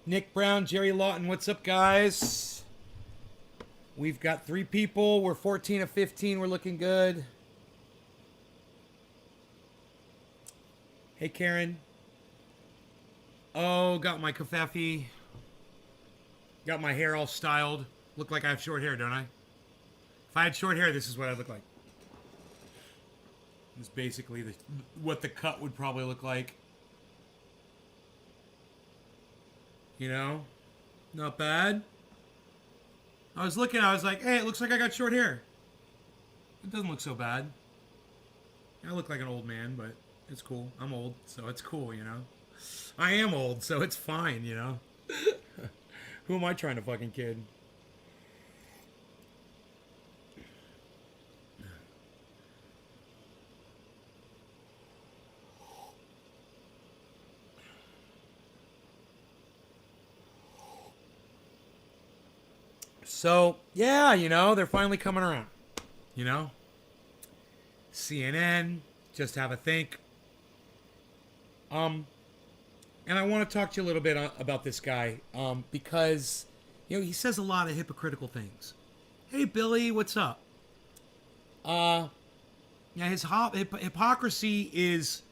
Nick Brown, Jerry Lawton, what's up, guys? We've got 3 people. We're 14 of 15. We're looking good. Hey, Karen. Oh, got my kafefe. Got my hair all styled. Look like I have short hair, don't I? If I had short hair, this is what I'd look like. This is basically what the cut would probably look like. You know? Not bad. I was looking, I was like, hey, it looks like I got short hair. It doesn't look so bad. I look like an old man, but it's cool. I'm old, so it's cool, you know? I am old, so it's fine, you know? Who am I trying to fucking kid? So, yeah, you know, they're finally coming around. You know? CNN, just have a think. And I want to talk to you a little bit about this guy, because, you know, he says a lot of hypocritical things. Hey, Billy, what's up? Yeah, his hypocrisy is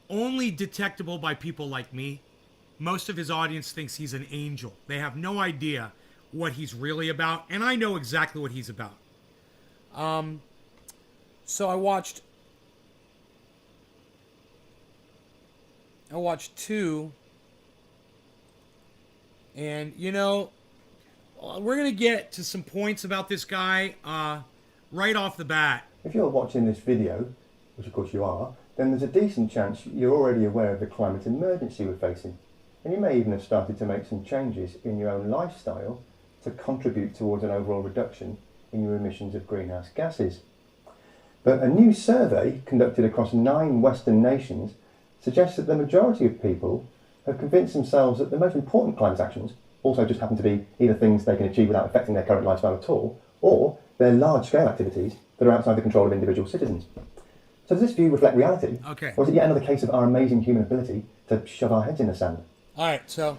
only detectable by people like me. Most of his audience thinks he's an angel. They have no idea what he's really about, and I know exactly what he's about. So I watched 2, and you know, we're gonna get to some points about this guy right off the bat. If you're watching this video, which of course you are, then there's a decent chance you're already aware of the climate emergency we're facing, and you may even have started to make some changes in your own lifestyle to contribute towards an overall reduction in your emissions of greenhouse gases. But a new survey conducted across 9 Western nations suggests that the majority of people have convinced themselves that the most important climate actions also just happen to be either things they can achieve without affecting their current lifestyle at all, or they're large-scale activities that are outside the control of individual citizens. So does this view reflect reality? Okay. Or is it yet another case of our amazing human ability to shove our heads in the sand? All right, so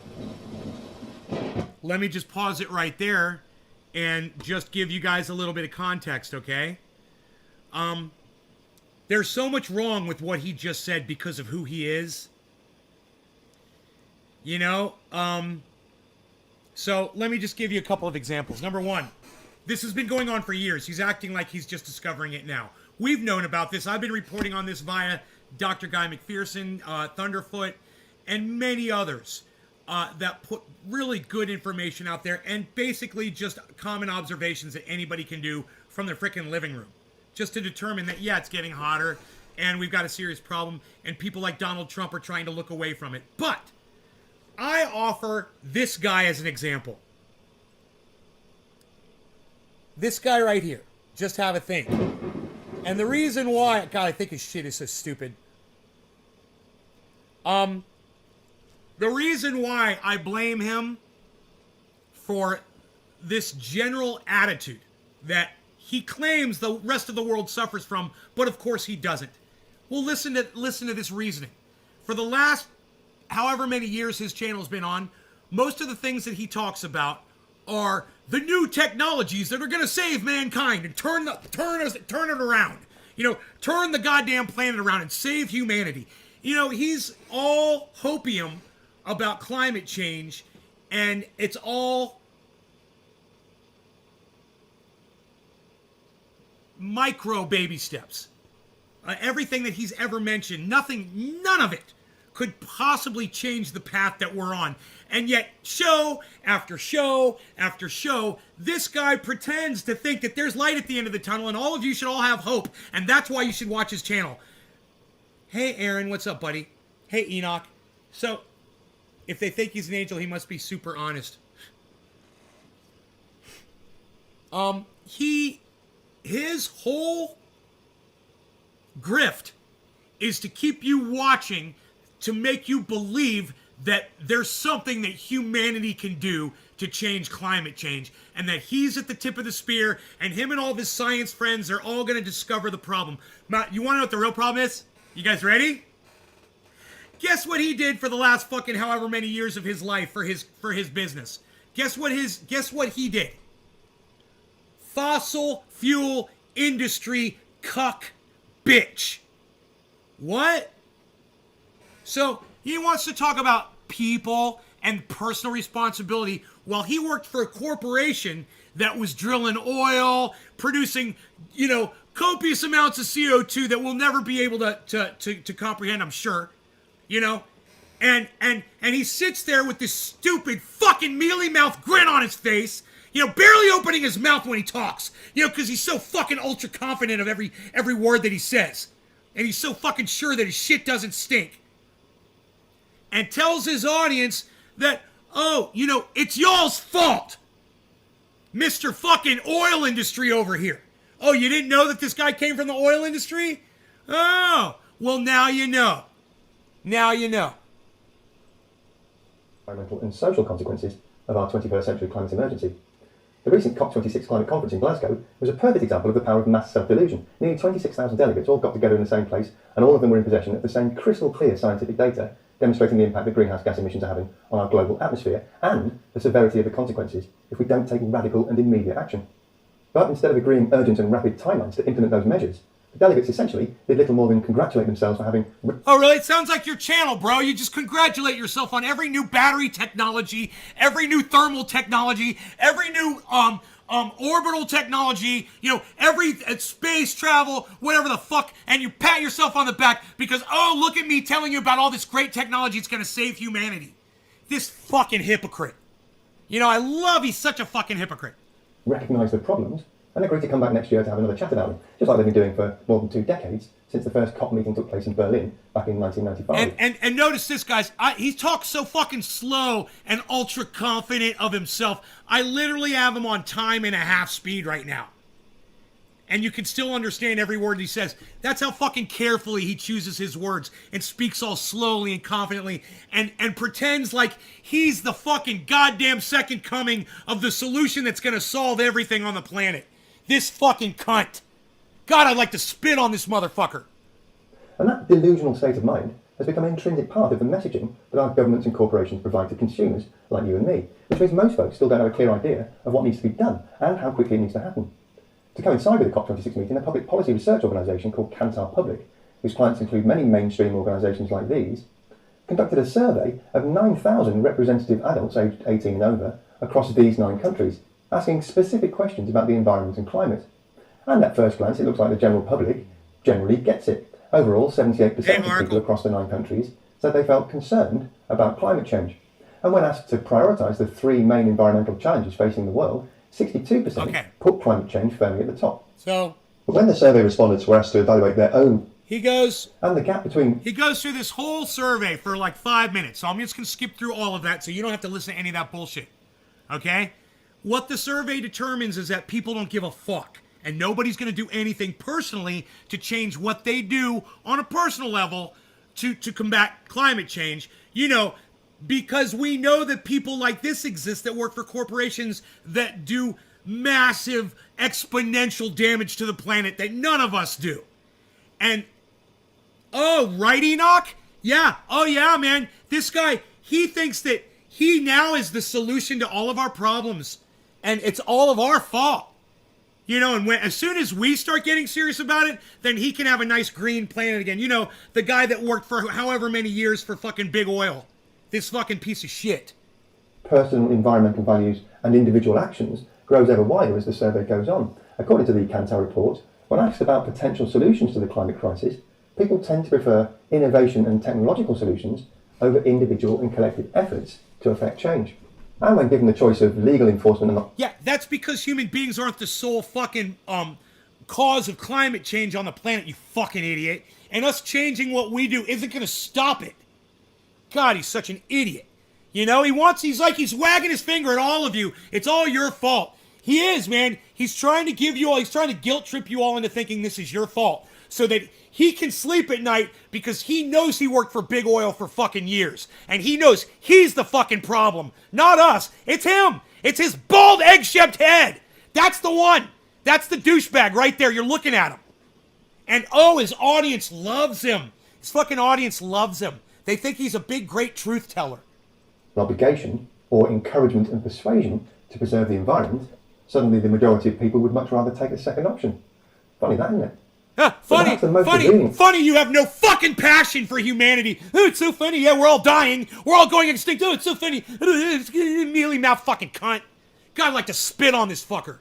let me just pause it right there and just give you guys a little bit of context, okay? There's so much wrong with what he just said because of who he is. You know, so let me just give you a couple of examples. Number 1, this has been going on for years. He's acting like he's just discovering it now. We've known about this. I've been reporting on this via Dr. Guy McPherson, Thunderfoot, and many others that put really good information out there and basically just common observations that anybody can do from their freaking living room. Just to determine that, yeah, it's getting hotter and we've got a serious problem and people like Donald Trump are trying to look away from it. But I offer this guy as an example. This guy right here. Just have a think. And the reason why, God, I think his shit is so stupid. The reason why I blame him for this general attitude that he claims the rest of the world suffers from, but of course he doesn't. Well, listen to this reasoning. For the last however many years his channel's been on, most of the things that he talks about are the new technologies that are going to save mankind and turn it around. You know, turn the goddamn planet around and save humanity. You know, he's all hopium about climate change, and it's all micro baby steps. Everything that he's ever mentioned, none of it could possibly change the path that we're on. And yet, show after show after show, this guy pretends to think that there's light at the end of the tunnel and all of you should all have hope. And that's why you should watch his channel. Hey, Aaron, what's up, buddy? Hey, Enoch. So, if they think he's an angel, he must be super honest. His whole grift is to keep you watching to make you believe that there's something that humanity can do to change climate change and that he's at the tip of the spear and him and all of his science friends are all going to discover the problem. You want to know what the real problem is? You guys ready? Guess what he did for the last fucking however many years of his life for his business? Guess what he did? Fossil fuel industry cuck bitch. What? So he wants to talk about people and personal responsibility while he worked for a corporation that was drilling oil, producing, copious amounts of CO2 that we'll never be able to comprehend, I'm sure. And he sits there with this stupid fucking mealy mouth grin on his face, barely opening his mouth when he talks, because he's so fucking ultra confident of every word that he says. And he's so fucking sure that his shit doesn't stink. And tells his audience that, it's y'all's fault. Mr. fucking oil industry over here. Oh, you didn't know that this guy came from the oil industry? Oh, well, now you know. Now you know. Environmental and social consequences of our 21st century climate emergency. The recent COP26 climate conference in Glasgow was a perfect example of the power of mass self-delusion. Nearly 26,000 delegates all got together in the same place, and all of them were in possession of the same crystal clear scientific data, demonstrating the impact that greenhouse gas emissions are having on our global atmosphere and the severity of the consequences if we don't take radical and immediate action. But instead of agreeing urgent and rapid timelines to implement those measures, the delegates essentially did little more than congratulate themselves for having... Oh, really? It sounds like your channel, bro. You just congratulate yourself on every new battery technology, every new thermal technology, every new orbital technology, every space travel, whatever the fuck, and you pat yourself on the back because, oh, look at me telling you about all this great technology. It's going to save humanity. This fucking hypocrite. I love he's such a fucking hypocrite. Recognise the problems and agreed to come back next year to have another chat about them, just like they've been doing for more than 2 decades since the first COP meeting took place in Berlin back in 1995. And notice this, guys. He talks so fucking slow and ultra confident of himself. I literally have him on time and a half speed right now. And you can still understand every word he says. That's how fucking carefully he chooses his words and speaks all slowly and confidently and pretends like he's the fucking goddamn second coming of the solution that's going to solve everything on the planet. This fucking cunt. God, I'd like to spit on this motherfucker. And that delusional state of mind has become an intrinsic part of the messaging that our governments and corporations provide to consumers like you and me, which means most folks still don't have a clear idea of what needs to be done and how quickly it needs to happen. To coincide with the COP26 meeting, a public policy research organisation called Kantar Public, whose clients include many mainstream organisations like these, conducted a survey of 9,000 representative adults aged 18 and over across these 9 countries, asking specific questions about the environment and climate. And at first glance, it looks like the general public generally gets it. Overall, 78% of people across the 9 countries said they felt concerned about climate change. And when asked to prioritise the 3 main environmental challenges facing the world, 62% put climate change firmly at the top. So, but when the survey respondents were asked to evaluate their own... He goes through this whole survey for like 5 minutes. So I'm just going to skip through all of that so you don't have to listen to any of that bullshit. Okay? What the survey determines is that people don't give a fuck. And nobody's going to do anything personally to change what they do on a personal level to combat climate change. Because we know that people like this exist that work for corporations that do massive exponential damage to the planet that none of us do. And, right, Enoch? Yeah. Oh, yeah, man. This guy, he thinks that he now is the solution to all of our problems. And it's all of our fault. And as soon as we start getting serious about it, then he can have a nice green planet again. The guy that worked for however many years for fucking big oil. This fucking piece of shit. Personal environmental values and individual actions grows ever wider as the survey goes on. According to the Kantar report, when asked about potential solutions to the climate crisis, people tend to prefer innovation and technological solutions over individual and collective efforts to affect change. And when given the choice of legal enforcement and... Yeah, that's because human beings aren't the sole fucking cause of climate change on the planet, you fucking idiot. And us changing what we do isn't going to stop it. God, he's such an idiot. He's wagging his finger at all of you. It's all your fault. He is, man. He's trying to guilt trip you all into thinking this is your fault so that he can sleep at night because he knows he worked for big oil for fucking years. And he knows he's the fucking problem, not us. It's him. It's his bald egg-shaped head. That's the one. That's the douchebag right there. You're looking at him. And his audience loves him. His fucking audience loves him. They think he's a big, great truth teller. An obligation or encouragement and persuasion to preserve the environment, suddenly the majority of people would much rather take the second option. Funny that, isn't it? Funny you have no fucking passion for humanity. Oh, it's so funny. Yeah, we're all dying. We're all going extinct. Oh, it's so funny. Mealy mouth fucking cunt. God, I'd like to spit on this fucker.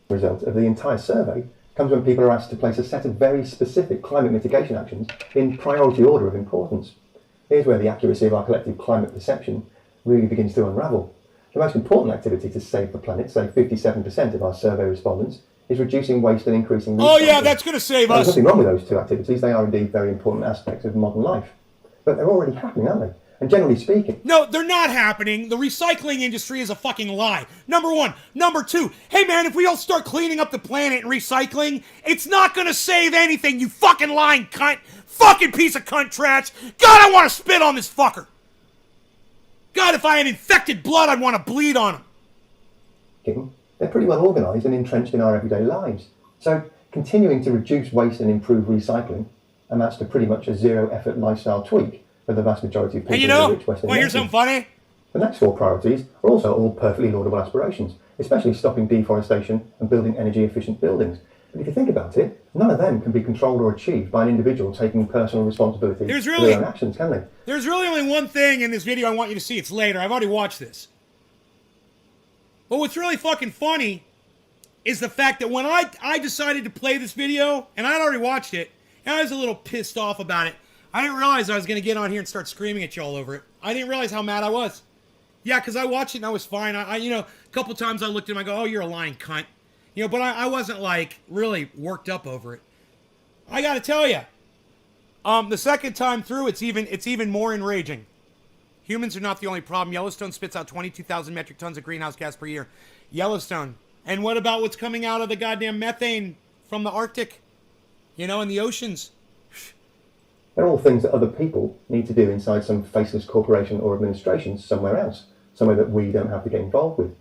The result of the entire survey comes when people are asked to place a set of very specific climate mitigation actions in priority order of importance. Here's where the accuracy of our collective climate perception really begins to unravel. The most important activity to save the planet, say 57% of our survey respondents, is reducing waste and increasing recycling. Oh yeah, that's going to save us. There's nothing wrong with those two activities. They are indeed very important aspects of modern life. But they're already happening, aren't they? And generally speaking... No, they're not happening. The recycling industry is a fucking lie. Number one. Number two, hey man, if we all start cleaning up the planet and recycling, it's not going to save anything, you fucking lying cunt. Fucking piece of cunt trash. God, I want to spit on this fucker. God, if I had infected blood, I'd want to bleed on him. They're pretty well organised and entrenched in our everyday lives. So continuing to reduce waste and improve recycling amounts to pretty much a zero-effort lifestyle tweak for the vast majority of people in the rich Western here's something funny? The next four priorities are also all perfectly laudable aspirations, especially stopping deforestation and building energy-efficient buildings. But if you think about it, none of them can be controlled or achieved by an individual taking personal responsibility for their own actions, can they? There's really only one thing in this video I want you to see. It's later. I've already watched this. But what's really fucking funny is the fact that when I decided to play this video, and I'd already watched it, and I was a little pissed off about it. I didn't realize I was going to get on here and start screaming at you all over it. I didn't realize how mad I was. Yeah, because I watched it and I was fine. A couple times I looked at him and I go, oh, you're a lying cunt. But I wasn't, like, really worked up over it. I got to tell you, the second time through, it's even more enraging. Humans are not the only problem. Yellowstone spits out 22,000 metric tons of greenhouse gas per year. Yellowstone. And what about what's coming out of the goddamn methane from the Arctic? In the oceans. They're all things that other people need to do inside some faceless corporation or administration somewhere else, somewhere that we don't have to get involved with.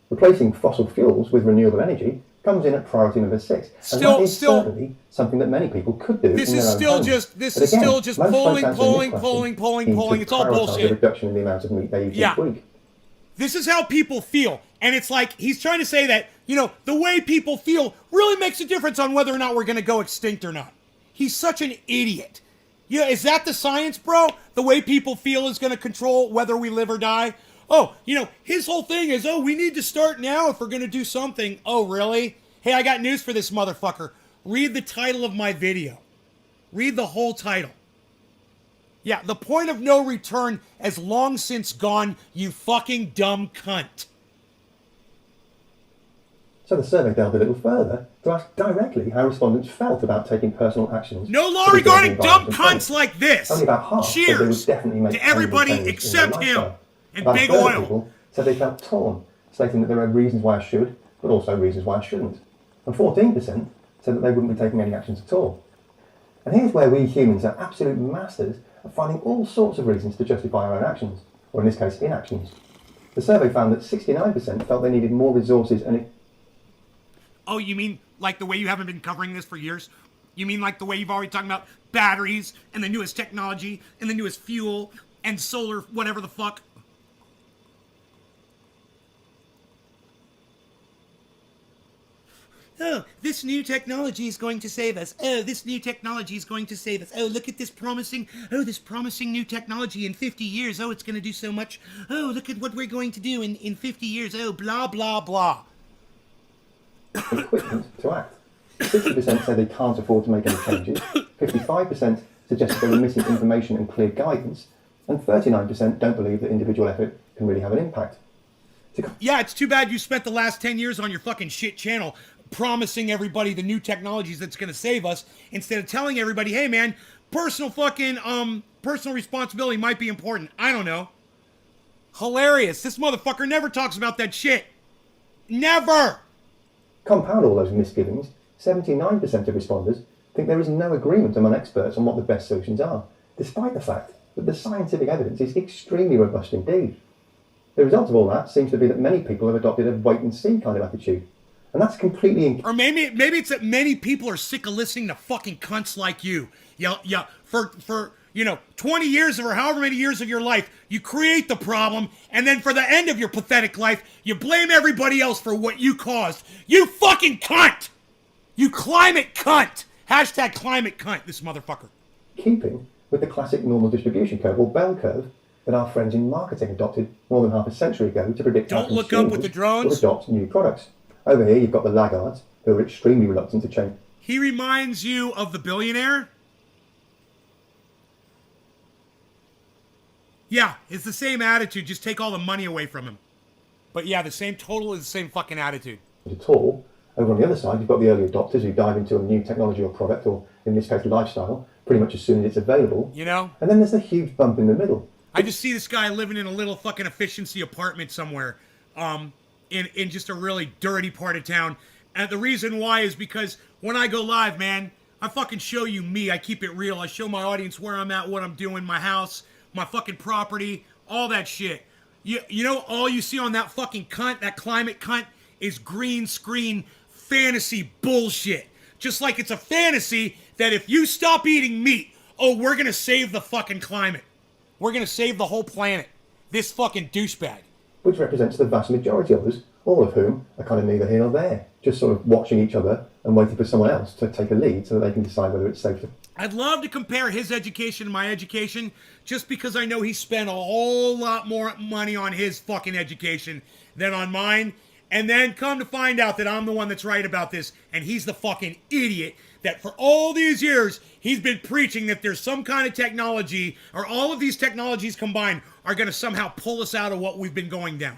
Replacing fossil fuels with renewable energy comes in at priority number 6. And that is certainly something that many people could do. This is still just polling. It's all bullshit. The reduction in the amount of meat they eat each week. This is how people feel. And it's like, he's trying to say that, the way people feel really makes a difference on whether or not we're going to go extinct or not. He's such an idiot. Is that the science, bro? The way people feel is going to control whether we live or die? Oh, his whole thing is, we need to start now if we're going to do something. Oh, really? Hey, I got news for this motherfucker. Read the title of my video. Read the whole title. Yeah, the point of no return has long since gone, you fucking dumb cunt. So the survey delved a little further to ask directly how respondents felt about taking personal actions. No law regarding dumb cunts like this. Only about half said they would definitely make to everybody except him and about Big 30 Oil. People said they felt torn, stating that there are reasons why I should, but also reasons why I shouldn't. And 14% said that they wouldn't be taking any actions at all. And here's where we humans are absolute masters of finding all sorts of reasons to justify our own actions, or in this case, inactions. The survey found that 69% felt they needed more resources and... Oh, you mean like the way you haven't been covering this for years? You mean like the way you've already talked about batteries and the newest technology and the newest fuel and solar whatever the fuck? Oh, this new technology is going to save us. Oh, this new technology is going to save us. Oh, look at this promising new technology in 50 years. Oh, it's going to do so much. Oh, look at what we're going to do in 50 years. Oh, blah, blah, blah. Equipment to act. 60% say they can't afford to make any changes. 55% suggest they were missing information and clear guidance. And 39% don't believe that individual effort can really have an impact. Yeah, it's too bad you spent the last 10 years on your fucking shit channel promising everybody the new technologies that's going to save us instead of telling everybody, hey man, personal responsibility might be important. I don't know. Hilarious. This motherfucker never talks about that shit. Never. Compound all those misgivings, 79% of responders think there is no agreement among experts on what the best solutions are, despite the fact that the scientific evidence is extremely robust indeed. The result of all that seems to be that many people have adopted a wait-and-see kind of attitude. And that's completely... Or maybe it's that many people are sick of listening to fucking cunts like you. Yeah, for 20 years of or however many years of your life, you create the problem, and then for the end of your pathetic life, you blame everybody else for what you caused. You fucking cunt! You climate cunt! Hashtag climate cunt, this motherfucker. Keeping with the classic normal distribution curve, or bell curve, that our friends in marketing adopted more than half a century ago to predict how Don't look up with the drones. will adopt new products. Over here, you've got the laggards, who are extremely reluctant to change. He reminds you of the billionaire? Yeah, it's the same attitude, just take all the money away from him. But yeah, the same fucking attitude. At all. Over on the other side, you've got the early adopters who dive into a new technology or product, or in this case, lifestyle, pretty much as soon as it's available. You know? And then there's the huge bump in the middle. I just see this guy living in a little fucking efficiency apartment somewhere, in just a really dirty part of town. And the reason why is because when I go live, man, I fucking show you me. I keep it real. I show my audience where I'm at, what I'm doing, my house, my fucking property, all that shit. You know, all you see on that fucking cunt, that climate cunt, is green screen fantasy bullshit. Just like it's a fantasy that if you stop eating meat, oh, we're gonna save the fucking climate. We're gonna save the whole planet. This fucking douchebag. Which represents the vast majority of us, all of whom are kind of neither here nor there, just sort of watching each other and waiting for someone else to take a lead so that they can decide whether it's safe to. I'd love to compare his education to my education, just because I know he spent a whole lot more money on his fucking education than on mine, and then come to find out that I'm the one that's right about this, and he's the fucking idiot that for all these years he's been preaching that there's some kind of technology, or all of these technologies combined are going to somehow pull us out of what we've been going down.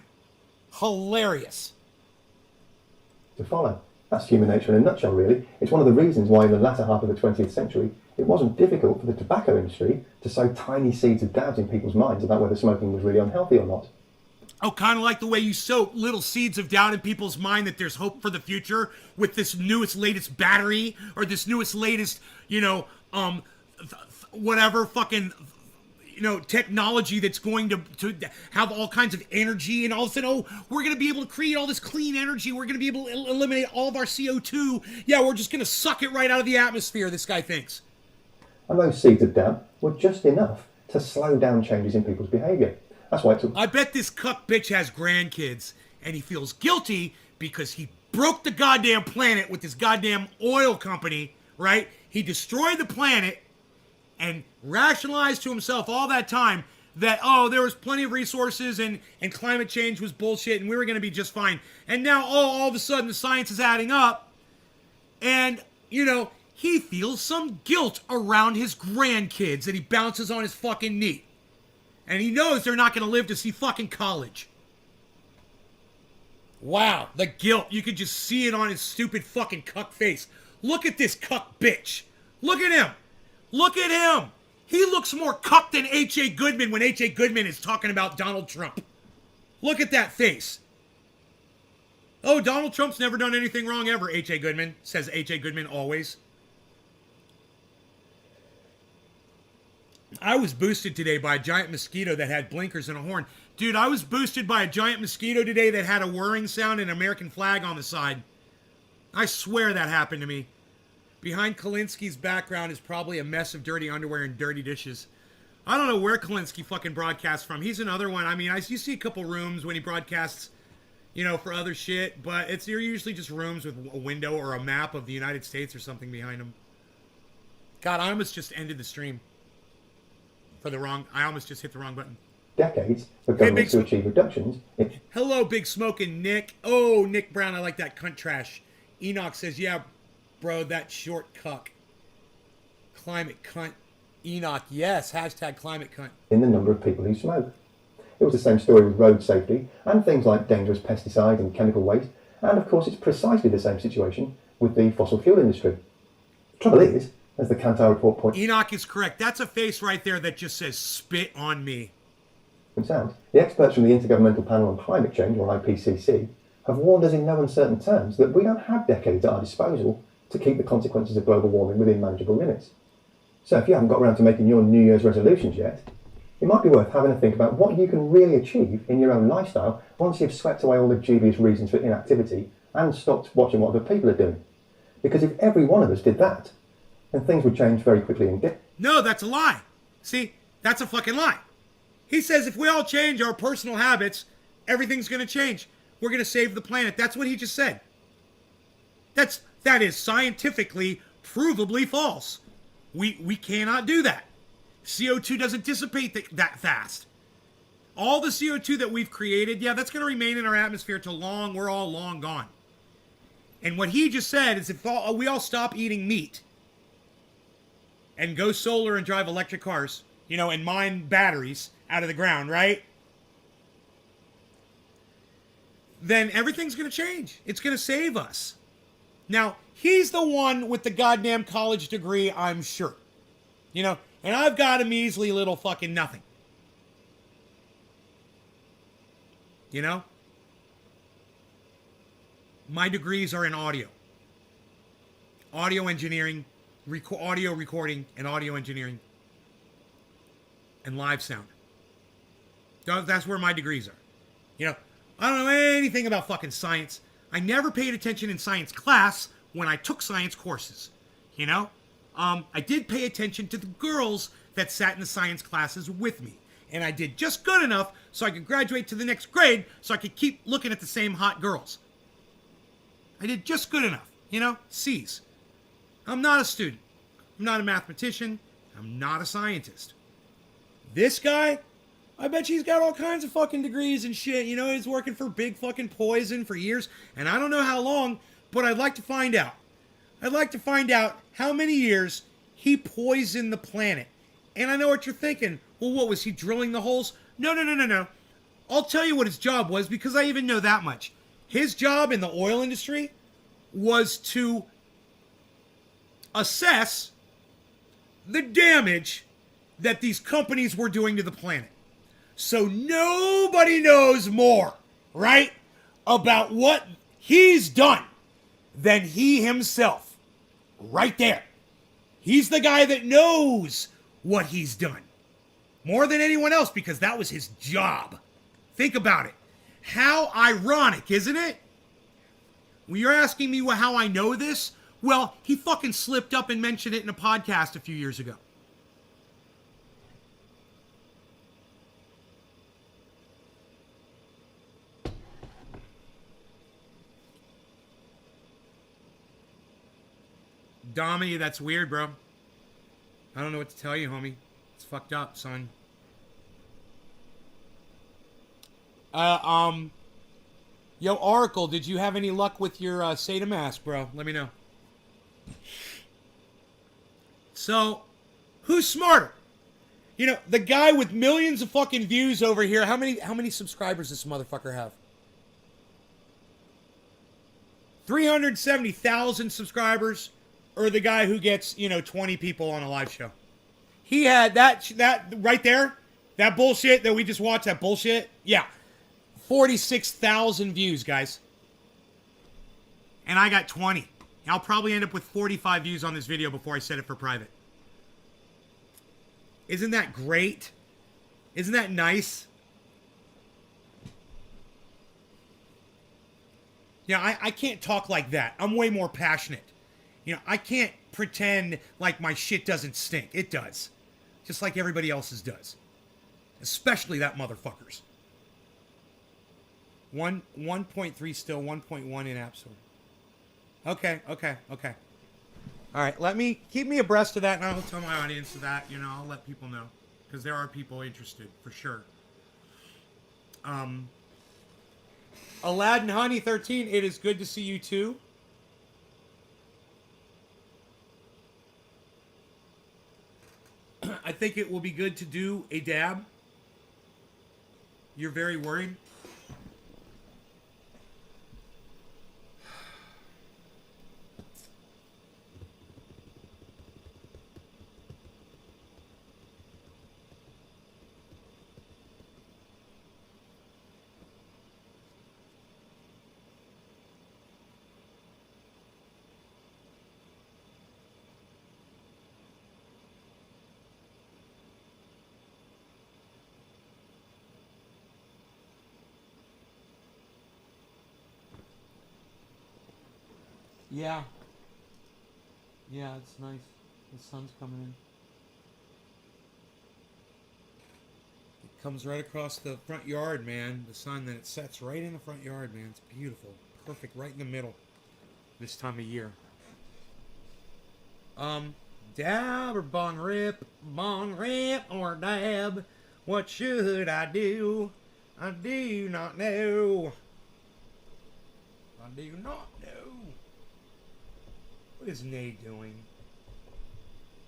Hilarious. To follow. That's human nature in a nutshell, really. It's one of the reasons why in the latter half of the 20th century, it wasn't difficult for the tobacco industry to sow tiny seeds of doubt in people's minds about whether smoking was really unhealthy or not. Oh, kind of like the way you sow little seeds of doubt in people's mind that there's hope for the future with this newest, latest battery, or this newest, latest, whatever fucking, technology that's going to have all kinds of energy, and all of a sudden, oh, we're going to be able to create all this clean energy. We're going to be able to eliminate all of our CO2. Yeah, we're just going to suck it right out of the atmosphere, this guy thinks. And those seeds of doubt were just enough to slow down changes in people's behaviour. That's why it took... I bet this cuck bitch has grandkids, and he feels guilty because he broke the goddamn planet with his goddamn oil company, right? He destroyed the planet and rationalized to himself all that time that, oh, there was plenty of resources and climate change was bullshit and we were going to be just fine. And now, all of a sudden the science is adding up, and, he feels some guilt around his grandkids that he bounces on his fucking knee. And he knows they're not going to live to see fucking college. Wow, the guilt. You could just see it on his stupid fucking cuck face. Look at this cuck bitch. Look at him. Look at him. He looks more cucked than H.A. Goodman when H.A. Goodman is talking about Donald Trump. Look at that face. Oh, Donald Trump's never done anything wrong ever, H.A. Goodman, says H.A. Goodman always. I was boosted today by a giant mosquito that had blinkers and a horn. Dude, I was boosted by a giant mosquito today that had a whirring sound and an American flag on the side. I swear that happened to me. Behind Kalinsky's background is probably a mess of dirty underwear and dirty dishes. I don't know where Kalinsky fucking broadcasts from. He's another one. I mean, you see a couple rooms when he broadcasts, for other shit, but they're usually just rooms with a window or a map of the United States or something behind them. God, I almost just ended the stream. I almost just hit the wrong button. Decades for governments to achieve reductions. Hello, Big Smokin' Nick. Oh, Nick Brown, I like that cunt trash. Enoch says, yeah, bro, that short cuck. Climate cunt. Enoch, yes, hashtag climate cunt. In the number of people who smoke. It was the same story with road safety and things like dangerous pesticides and chemical waste. And of course, it's precisely the same situation with the fossil fuel industry. The trouble is, as the Kantar report points... Enoch is correct. That's a face right there that just says, spit on me. ...the experts from the Intergovernmental Panel on Climate Change, or IPCC, have warned us in no uncertain terms that we don't have decades at our disposal to keep the consequences of global warming within manageable limits. So if you haven't got around to making your New Year's resolutions yet, it might be worth having a think about what you can really achieve in your own lifestyle once you've swept away all the dubious reasons for inactivity and stopped watching what other people are doing. Because if every one of us did that, then things would change very quickly indeed. No, that's a lie. See, that's a fucking lie. He says if we all change our personal habits, everything's going to change. We're going to save the planet. That's what he just said. That is scientifically provably false. We cannot do that. CO2 doesn't dissipate that fast. All the CO2 that we've created, yeah, that's going to remain in our atmosphere till we're all long gone. And what he just said is if we all stop eating meat and go solar and drive electric cars, and mine batteries out of the ground, right? Then everything's going to change. It's going to save us. Now, he's the one with the goddamn college degree, I'm sure. And I've got a measly little fucking nothing. My degrees are in audio. Audio engineering, audio recording, and audio engineering. And live sound. That's where my degrees are. I don't know anything about fucking science. I never paid attention in science class when I took science courses. I did pay attention to the girls that sat in the science classes with me. And I did just good enough so I could graduate to the next grade so I could keep looking at the same hot girls. I did just good enough. C's. I'm not a student. I'm not a mathematician. I'm not a scientist. This guy, I bet you he's got all kinds of fucking degrees and shit. He's working for Big fucking Poison for years. And I don't know how long, but I'd like to find out. I'd like to find out how many years he poisoned the planet. And I know what you're thinking. Well, what was he drilling the holes? No. I'll tell you what his job was because I even know that much. His job in the oil industry was to assess the damage that these companies were doing to the planet. So nobody knows more, right, about what he's done than he himself. Right there. He's the guy that knows what he's done. More than anyone else because that was his job. Think about it. How ironic, isn't it? When you're asking me how I know this, well, he fucking slipped up and mentioned it in a podcast a few years ago. Dommy, that's weird, bro. I don't know what to tell you, homie. It's fucked up, son. Yo, Oracle, did you have any luck with your Sata mask, bro? Let me know. So, who's smarter? The guy with millions of fucking views over here. How many subscribers does this motherfucker have? 370,000 subscribers, or the guy who gets 20 people on a live show? He had that right there, that bullshit that we just watched. That bullshit, yeah. 46,000 views, guys. And I got 20. I'll probably end up with 45 views on this video before I set it for private. Isn't that great? Isn't that nice? I can't talk like that. I'm way more passionate. I can't pretend like my shit doesn't stink. It does. Just like everybody else's does. Especially that motherfucker's. 1.3 still, 1.1 in App Store. Okay. All right, keep me abreast of that, and I'll tell my audience of that. I'll let people know, because there are people interested, for sure. Aladdin Honey 13, it is good to see you too. I think it will be good to do a dab. You're very worried. Yeah. Yeah, it's nice. The sun's coming in. Comes right across the front yard, man. The sun, then it sets right in the front yard, man. It's beautiful. Perfect, right in the middle. This time of year. Dab or bong rip or dab. What should I do? I do not know. I do not know. What is Nay doing?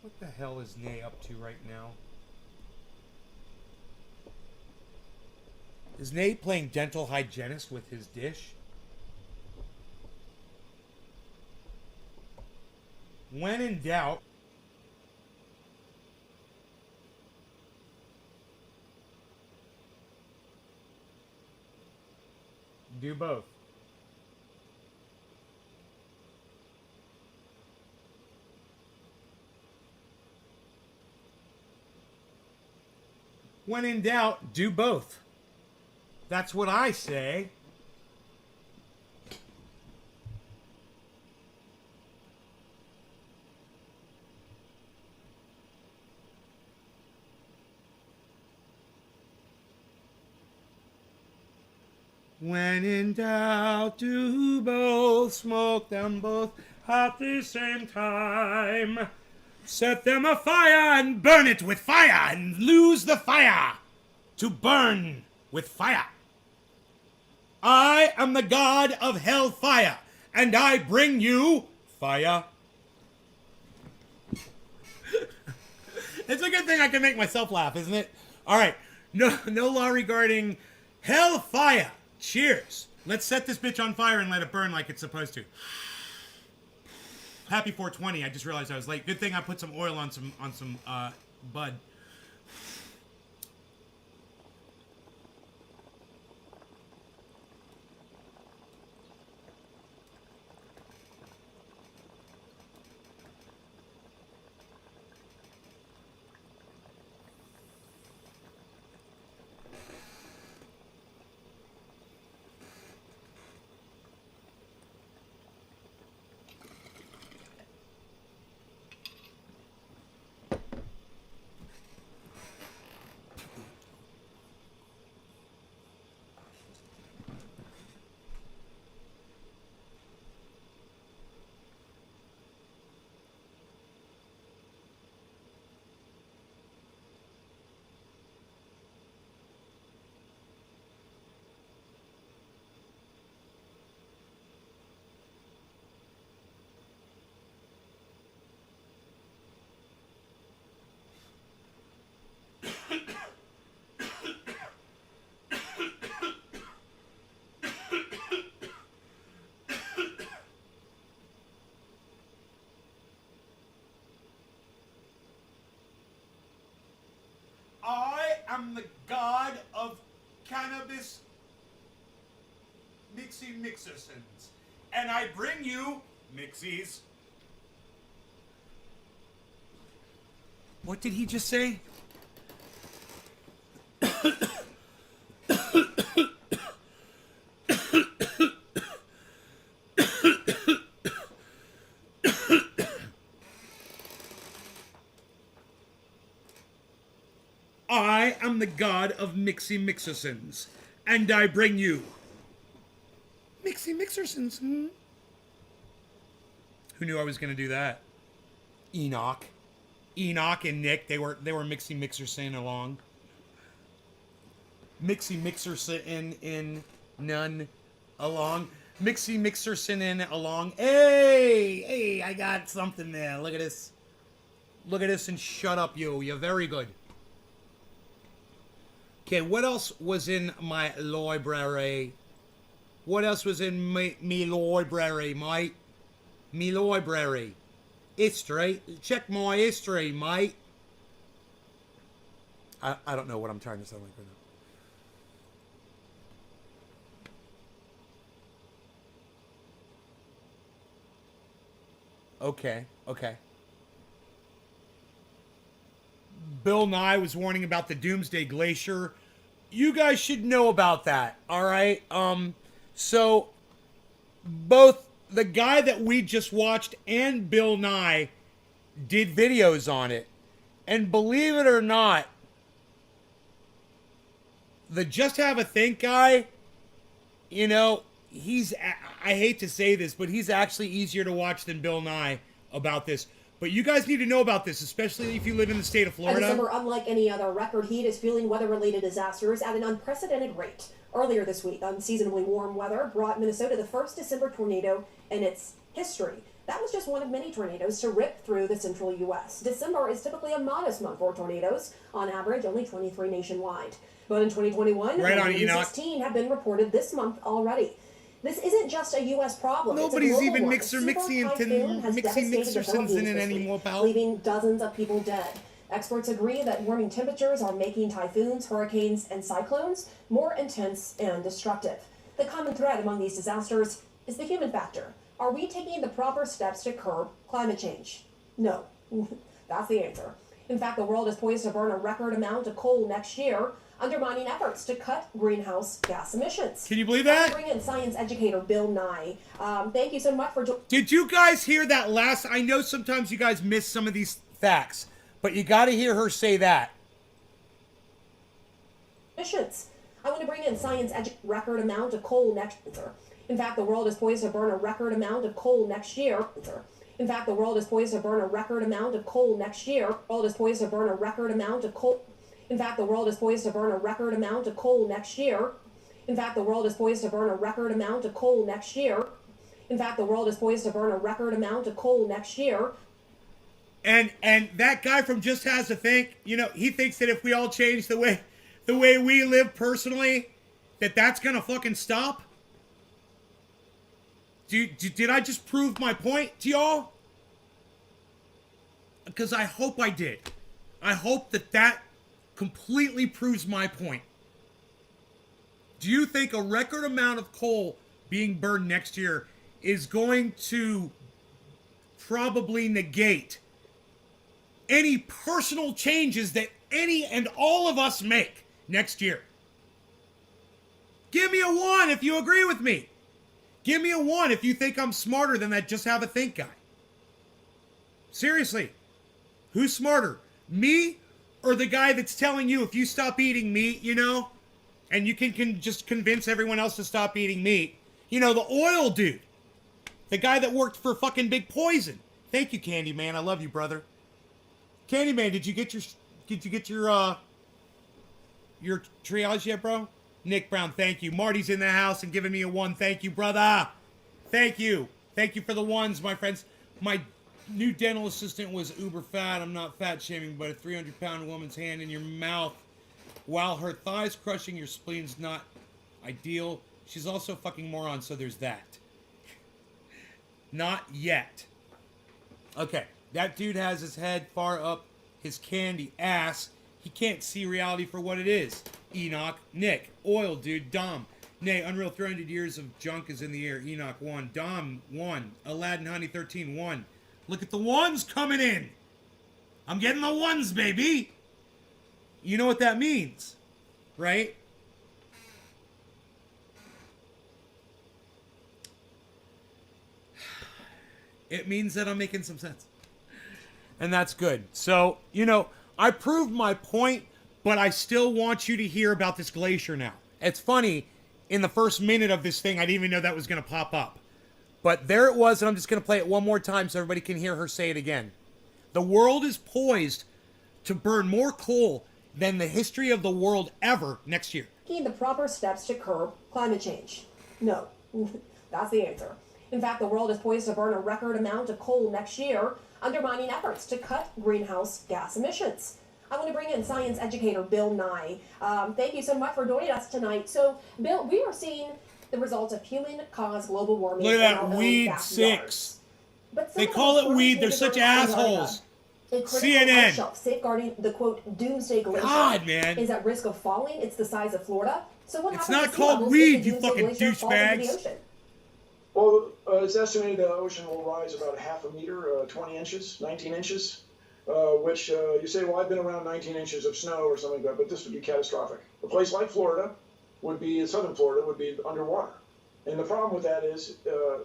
What the hell is Nay up to right now? Is Nay playing dental hygienist with his dish? When in doubt, do both. When in doubt, do both. That's what I say. When in doubt, do both. Smoke them both at the same time. Set them afire and burn it with fire and lose the fire to burn with fire. I am the god of hellfire, and I bring you fire. It's a good thing I can make myself laugh, isn't it? All right, no law regarding hellfire. Cheers. Let's set this bitch on fire and let it burn like it's supposed to. Happy 420. I just realized I was late. Good thing I put some oil on some bud. I am the god of cannabis mixersons, and I bring you mixies. What did he just say? I am the god of mixersons, and I bring you mixersons. Who knew I was going to do that? Enoch and Nick, they were mixerson along. Mixerson in none along. Mixerson in along. Hey, I got something there. Look at this. Look at this and shut up, you. You're very good. Okay, what else was in my library? What else was in me library, mate? Me library. History. Check my history, mate. I don't know what I'm trying to sound like right now. Okay. Bill Nye was warning about the Doomsday Glacier. You guys should know about that, all right? So both the guy that we just watched and Bill Nye did videos on it. And believe it or not, the Just Have a Think guy, you know, I hate to say this, but he's actually easier to watch than Bill Nye about this. But you guys need to know about this, especially if you live in the state of Florida. December, unlike any other, record heat is fueling weather-related disasters at an unprecedented rate. Earlier this week, unseasonably warm weather brought Minnesota the first December tornado in its history. That was just one of many tornadoes to rip through the central U.S. December is typically a modest month for tornadoes, on average only 23 nationwide. But in 2021, right on, Enoch. 16 have been reported this month already. This isn't just a U.S. problem. Nobody's even mixing Mixersohns in it anymore, pal. Leaving dozens of people dead. Experts agree that warming temperatures are making typhoons, hurricanes, and cyclones more intense and destructive. The common thread among these disasters is the human factor. Are we taking the proper steps to curb climate change? No. That's the answer. In fact, the world is poised to burn a record amount of coal next year, undermining efforts to cut greenhouse gas emissions. Can you believe that? Bring in science educator Bill Nye. Thank you so much for joining. Did you guys hear that last? I know sometimes you guys miss some of these facts, but you got to hear her say that. Emissions. I want to bring in science record amount of coal next year. In fact, the world is poised to burn a record amount of coal next year. In fact, the world is poised to burn a record amount of coal next year. The world is poised to burn a record amount of coal. In fact, the world is poised to burn a record amount of coal next year. In fact, the world is poised to burn a record amount of coal next year. In fact, the world is poised to burn a record amount of coal next year. And that guy from Just Has a Think, you know, he thinks that if we all change the way we live personally, that's gonna fucking stop. Did I just prove my point to y'all? Because I hope I did. I hope that completely proves my point. Do you think a record amount of coal being burned next year is going to probably negate any personal changes that any and all of us make next year? Give me a 1 if you agree with me. Give me a 1 if you think I'm smarter than that Just Have a Think guy. Seriously. Who's smarter? Me or the guy that's telling you if you stop eating meat, you know, and you can just convince everyone else to stop eating meat. You know, the oil dude. The guy that worked for fucking Big Poison. Thank you, Candyman. I love you, brother. Candyman, did you get your triage yet, bro? Nick Brown, thank you. Marty's in the house and giving me a 1. Thank you, brother. Thank you. Thank you for the 1s, my friends. My new dental assistant was uber fat. I'm not fat shaming, but a 300-pound woman's hand in your mouth while her thighs crushing your spleen's not ideal. She's also a fucking moron, so there's that. Not yet. Okay, that dude has his head far up his candy ass. He can't see reality for what it is. Enoch, Nick, Oil Dude, Dom. Nay, Unreal 300 years of junk is in the air. Enoch 1, Dom 1, Aladdin Honey 13 1. Look at the 1s coming in. I'm getting the 1s, baby. You know what that means, right? It means that I'm making some sense. And that's good. So, you know, I proved my point, but I still want you to hear about this glacier now. It's funny, in the first minute of this thing, I didn't even know that was going to pop up. But there it was, and I'm just going to play it one more time so everybody can hear her say it again. The world is poised to burn more coal than the history of the world ever next year. Taking the proper steps to curb climate change? No. That's the answer. In fact, the world is poised to burn a record amount of coal next year, undermining efforts to cut greenhouse gas emissions. I want to bring in science educator Bill Nye. Thank you so much for joining us tonight. So, Bill, we are seeing the results of human-caused global warming. Look at that weed 6. They call it weed. They're such assholes. CNN. Shelf safeguarding the quote doomsday glacier God, man. is at risk of falling. It's the size of Florida. So what it's happens not to called sea weed, levels you if the fucking doomsday glacier falls into the douchebags. ocean? Well, it's estimated the ocean will rise about half a meter, 20 inches, 19 inches, which you say, well, I've been around 19 inches of snow or something like that, but this would be catastrophic. A place like Florida would be, in southern Florida, would be underwater. And the problem with that is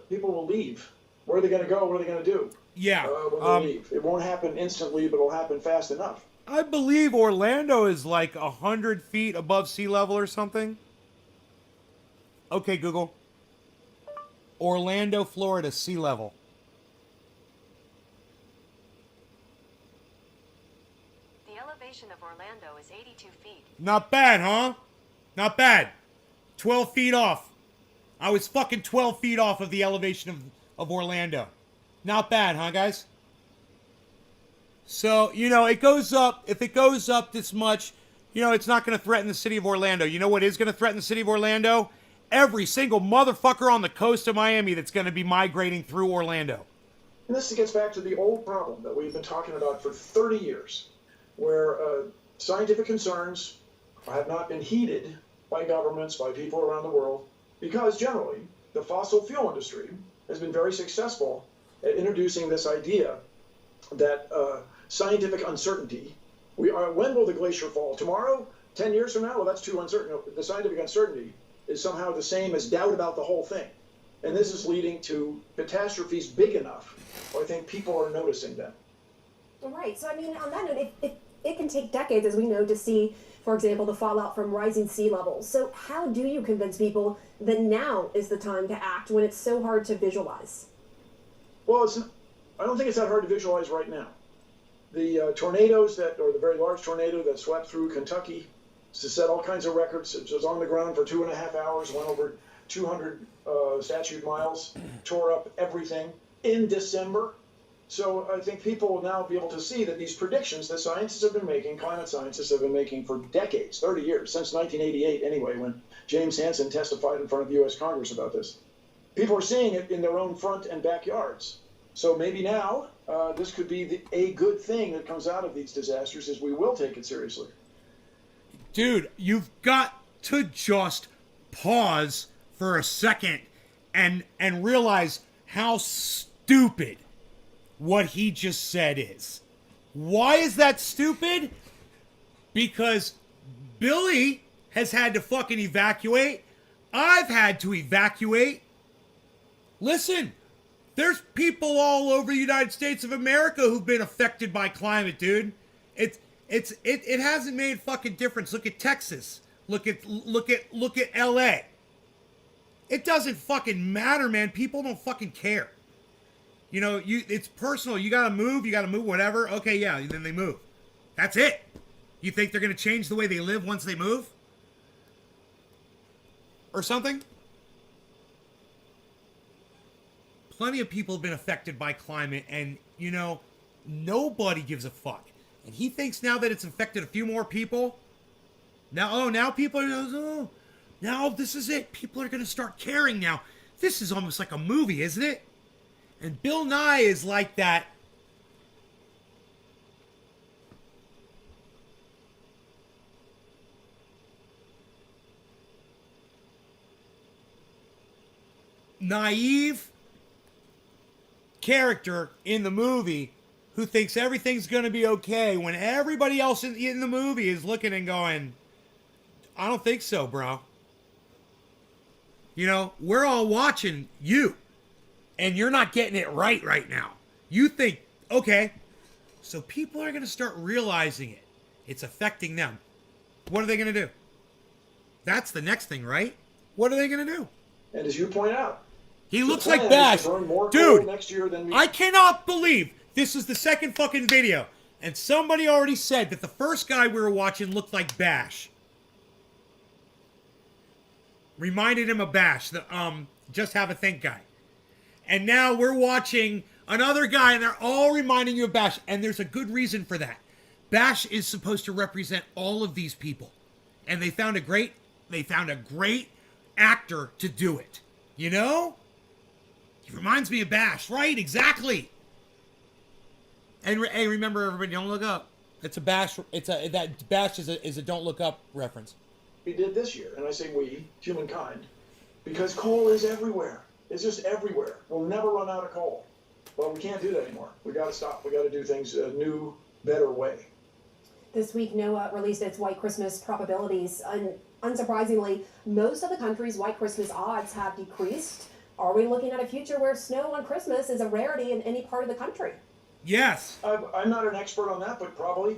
people will leave. Where are they going to go? What are they going to do? Yeah. When they leave? It won't happen instantly, but it'll happen fast enough. I believe Orlando is like 100 feet above sea level or something. Okay, Google. Orlando, Florida, sea level. The elevation of Orlando is 82 feet. Not bad, huh? Not bad. 12 feet off. I was fucking 12 feet off of the elevation of Orlando. Not bad, huh, guys? So, you know, it goes up. If it goes up this much, you know, it's not going to threaten the city of Orlando. You know what is going to threaten the city of Orlando? Every single motherfucker on the coast of Miami that's going to be migrating through Orlando. And this gets back to the old problem that we've been talking about for 30 years, where scientific concerns have not been heeded by governments, by people around the world, because generally the fossil fuel industry has been very successful at introducing this idea that scientific uncertainty, when will the glacier fall? Tomorrow? 10 years from now? Well, that's too uncertain. The scientific uncertainty is somehow the same as doubt about the whole thing. And this is leading to catastrophes big enough where I think people are noticing them. Right. So, I mean, on that note, it can take decades, as we know, to see, for example, the fallout from rising sea levels. So how do you convince people that now is the time to act when it's so hard to visualize? Well, I don't think it's that hard to visualize right now. The tornadoes or the very large tornado that swept through Kentucky to set all kinds of records. It was on the ground for 2.5 hours, went over 200 statute miles, tore up everything in December. So I think people will now be able to see that these predictions that scientists have been making, climate scientists have been making for decades, 30 years, since 1988 anyway, when James Hansen testified in front of the U.S. Congress about this. People are seeing it in their own front and backyards. So maybe now this could be a good thing that comes out of these disasters, is we will take it seriously. Dude, you've got to just pause for a second and realize how stupid what he just said is. Why is that stupid? Because Billy has had to fucking evacuate. I've had to evacuate. Listen, there's people all over the United States of America who've been affected by climate, dude. It hasn't made fucking difference. Look at Texas. Look at LA. It doesn't fucking matter, man. People don't fucking care. You know, it's personal. You gotta move, whatever. Okay, yeah, then they move. That's it. You think they're gonna change the way they live once they move? Or something? Plenty of people have been affected by climate, and, you know, nobody gives a fuck. And he thinks now that it's affected a few more people. Now people are, now this is it. People are going to start caring now. This is almost like a movie, isn't it? And Bill Nye is like that. Naive character in the movie who thinks everything's going to be okay when everybody else in the movie is looking and going, I don't think so, bro. You know, we're all watching you, and you're not getting it right now. You think, okay, so people are going to start realizing it. It's affecting them. What are they going to do? That's the next thing, right? What are they going to do? And as you point out, he looks like Bash. Dude, next year than I cannot believe this is the second fucking video. And somebody already said that the first guy we were watching looked like Bash. Reminded him of Bash, the Just Have a Think guy. And now we're watching another guy, and they're all reminding you of Bash. And there's a good reason for that. Bash is supposed to represent all of these people. And they found a great actor to do it. You know? He reminds me of Bash, right? Exactly. And hey, remember, everybody, don't look up. It's a Bash. That Bash is a don't look up reference. We did this year, and I say we, humankind, because coal is everywhere. It's just everywhere. We'll never run out of coal. Well, we can't do that anymore. We got to stop. We got to do things a new, better way. This week, NOAA released its White Christmas probabilities. Unsurprisingly, most of the country's White Christmas odds have decreased. Are we looking at a future where snow on Christmas is a rarity in any part of the country? Yes. I'm not an expert on that, but probably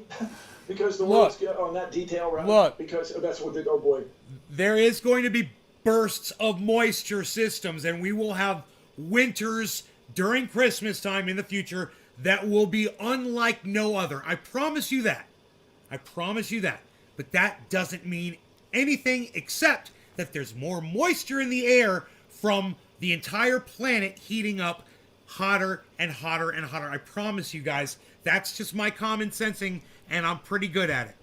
because the Look. world's on that detail. Rather, Look. because that's what. Oh boy. There is going to be bursts of moisture systems, and we will have winters during Christmas time in the future that will be unlike no other. I promise you that. I promise you that. But that doesn't mean anything except that there's more moisture in the air from the entire planet heating up hotter and hotter and hotter. I promise you guys, that's just my common sensing, and I'm pretty good at it.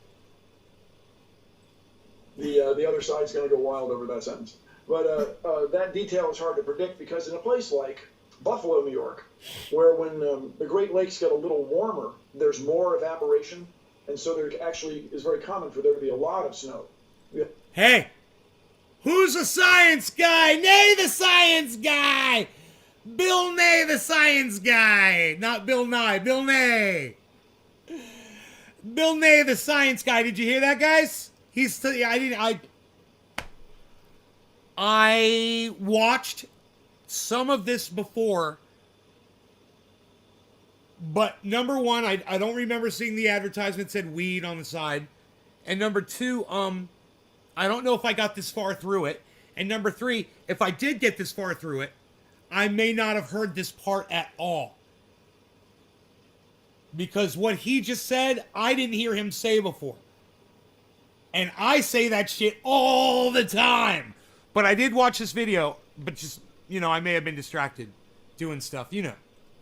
The other side's going to go wild over that sentence. But that detail is hard to predict because in a place like Buffalo, New York, where when the Great Lakes get a little warmer, there's more evaporation, and so there actually is very common for there to be a lot of snow. Hey, who's a science guy? Nay, the science guy! Bill Nye, the science guy! Not Bill Nye, Bill Nye! Bill Nye, the science guy. Did you hear that, guys? I watched some of this before, but number one, I don't remember seeing the advertisement said weed on the side. And number two, I don't know if I got this far through it. And number three, if I did get this far through it, I may not have heard this part at all. Because what he just said, I didn't hear him say before. And I say that shit all the time. But I did watch this video, but just, I may have been distracted doing stuff, A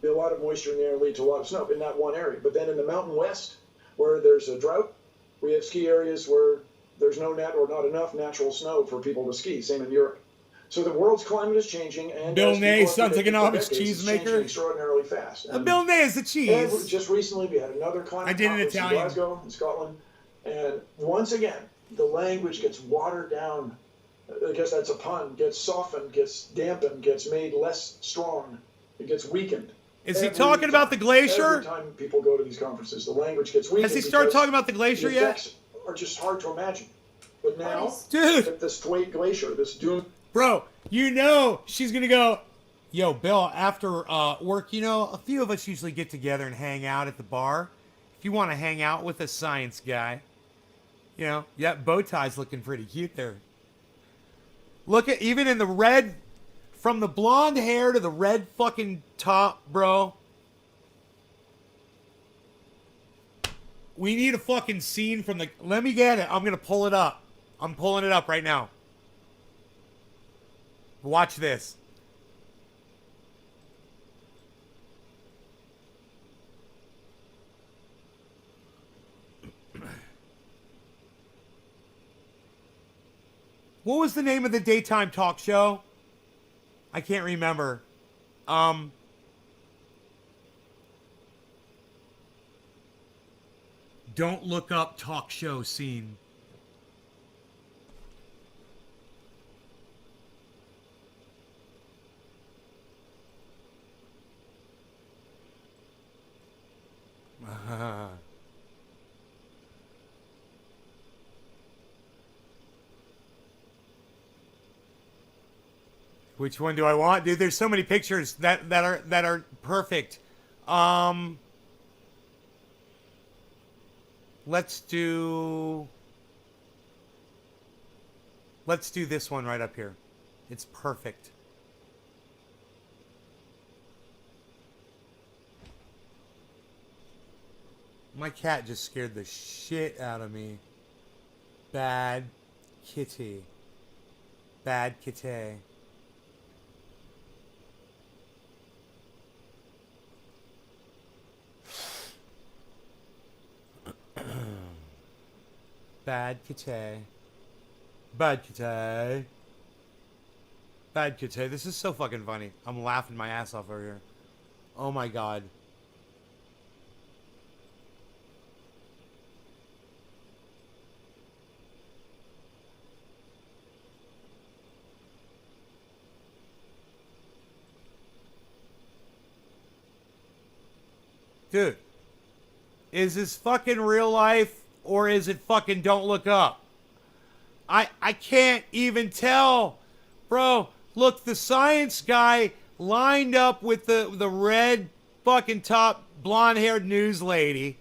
lot of moisture in the air lead to a lot of snow in that one area. But then in the Mountain West, where there's a drought, we have ski areas where there's no net or not enough natural snow for people to ski. Same in Europe. So the world's climate is changing, and Bill Nye sounds like an Amish cheesemaker. Extraordinarily fast. Bill Nye is the cheese. And just recently, we had another climate conference in Glasgow, in Scotland, and once again, the language gets watered down. I guess that's a pun. Gets softened, gets dampened, gets made less strong. It gets weakened. Is he talking about the glacier? Every time people go to these conferences, the language gets weakened. Has he started talking about the glacier the effects are just hard to imagine. But now, dude, this Thwaite Glacier, this doom. Bro, she's going to go, yo, Bill, after work, a few of us usually get together and hang out at the bar. If you want to hang out with a science guy, that bow tie's looking pretty cute there. Look at, even in the red, from the blonde hair to the red fucking top, bro. We need a fucking scene from the, let me get it. I'm going to pull it up. I'm pulling it up right now. Watch this. What was the name of the daytime talk show? I can't remember. Don't look up talk show scene. Which one do I want? Dude, there's so many pictures that are perfect. Let's do this one right up here. It's perfect. My cat just scared the shit out of me. Bad kitty. Bad kitty. Bad kitty. Bad kitty. Bad kitty. This is so fucking funny. I'm laughing my ass off over here. Oh my god. Dude, is this fucking real life or is it fucking Don't Look Up? I can't even tell. Bro, look, the science guy lined up with the red fucking top blonde-haired news lady.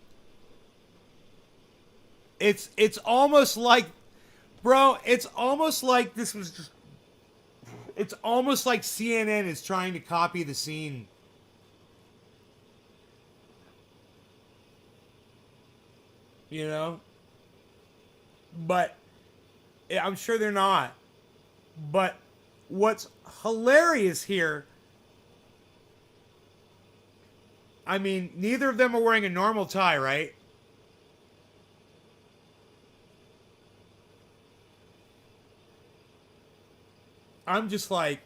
It's almost like, bro, it's almost like this was just, it's almost like CNN is trying to copy the scene. You know? But I'm sure they're not. But what's hilarious here, I mean, neither of them are wearing a normal tie, right? I'm just like,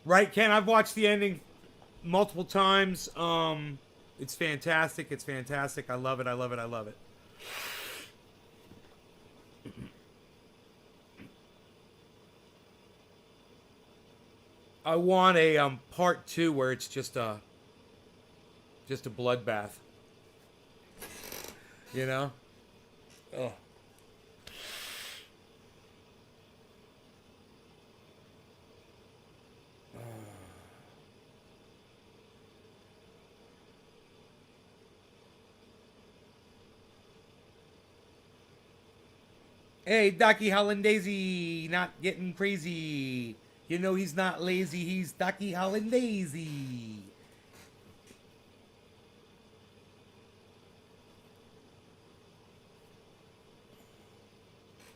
right, Ken? I've watched the ending multiple times. It's fantastic. It's fantastic. I love it. I love it. I love it. I want a part 2 where it's just a bloodbath. You know? Oh. Hey, Ducky Hollandaise, not getting crazy. You know he's not lazy, he's Ducky Hollandaise.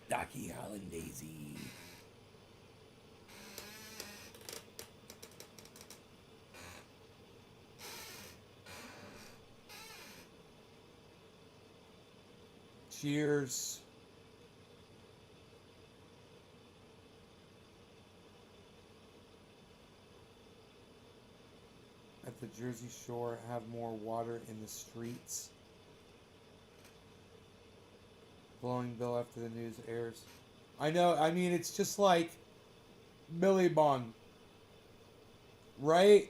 Ducky Hollandaise. Cheers. At the Jersey Shore, have more water in the streets. Blowing bill after the news airs. I know, I mean, it's just like Billy Bong. Right?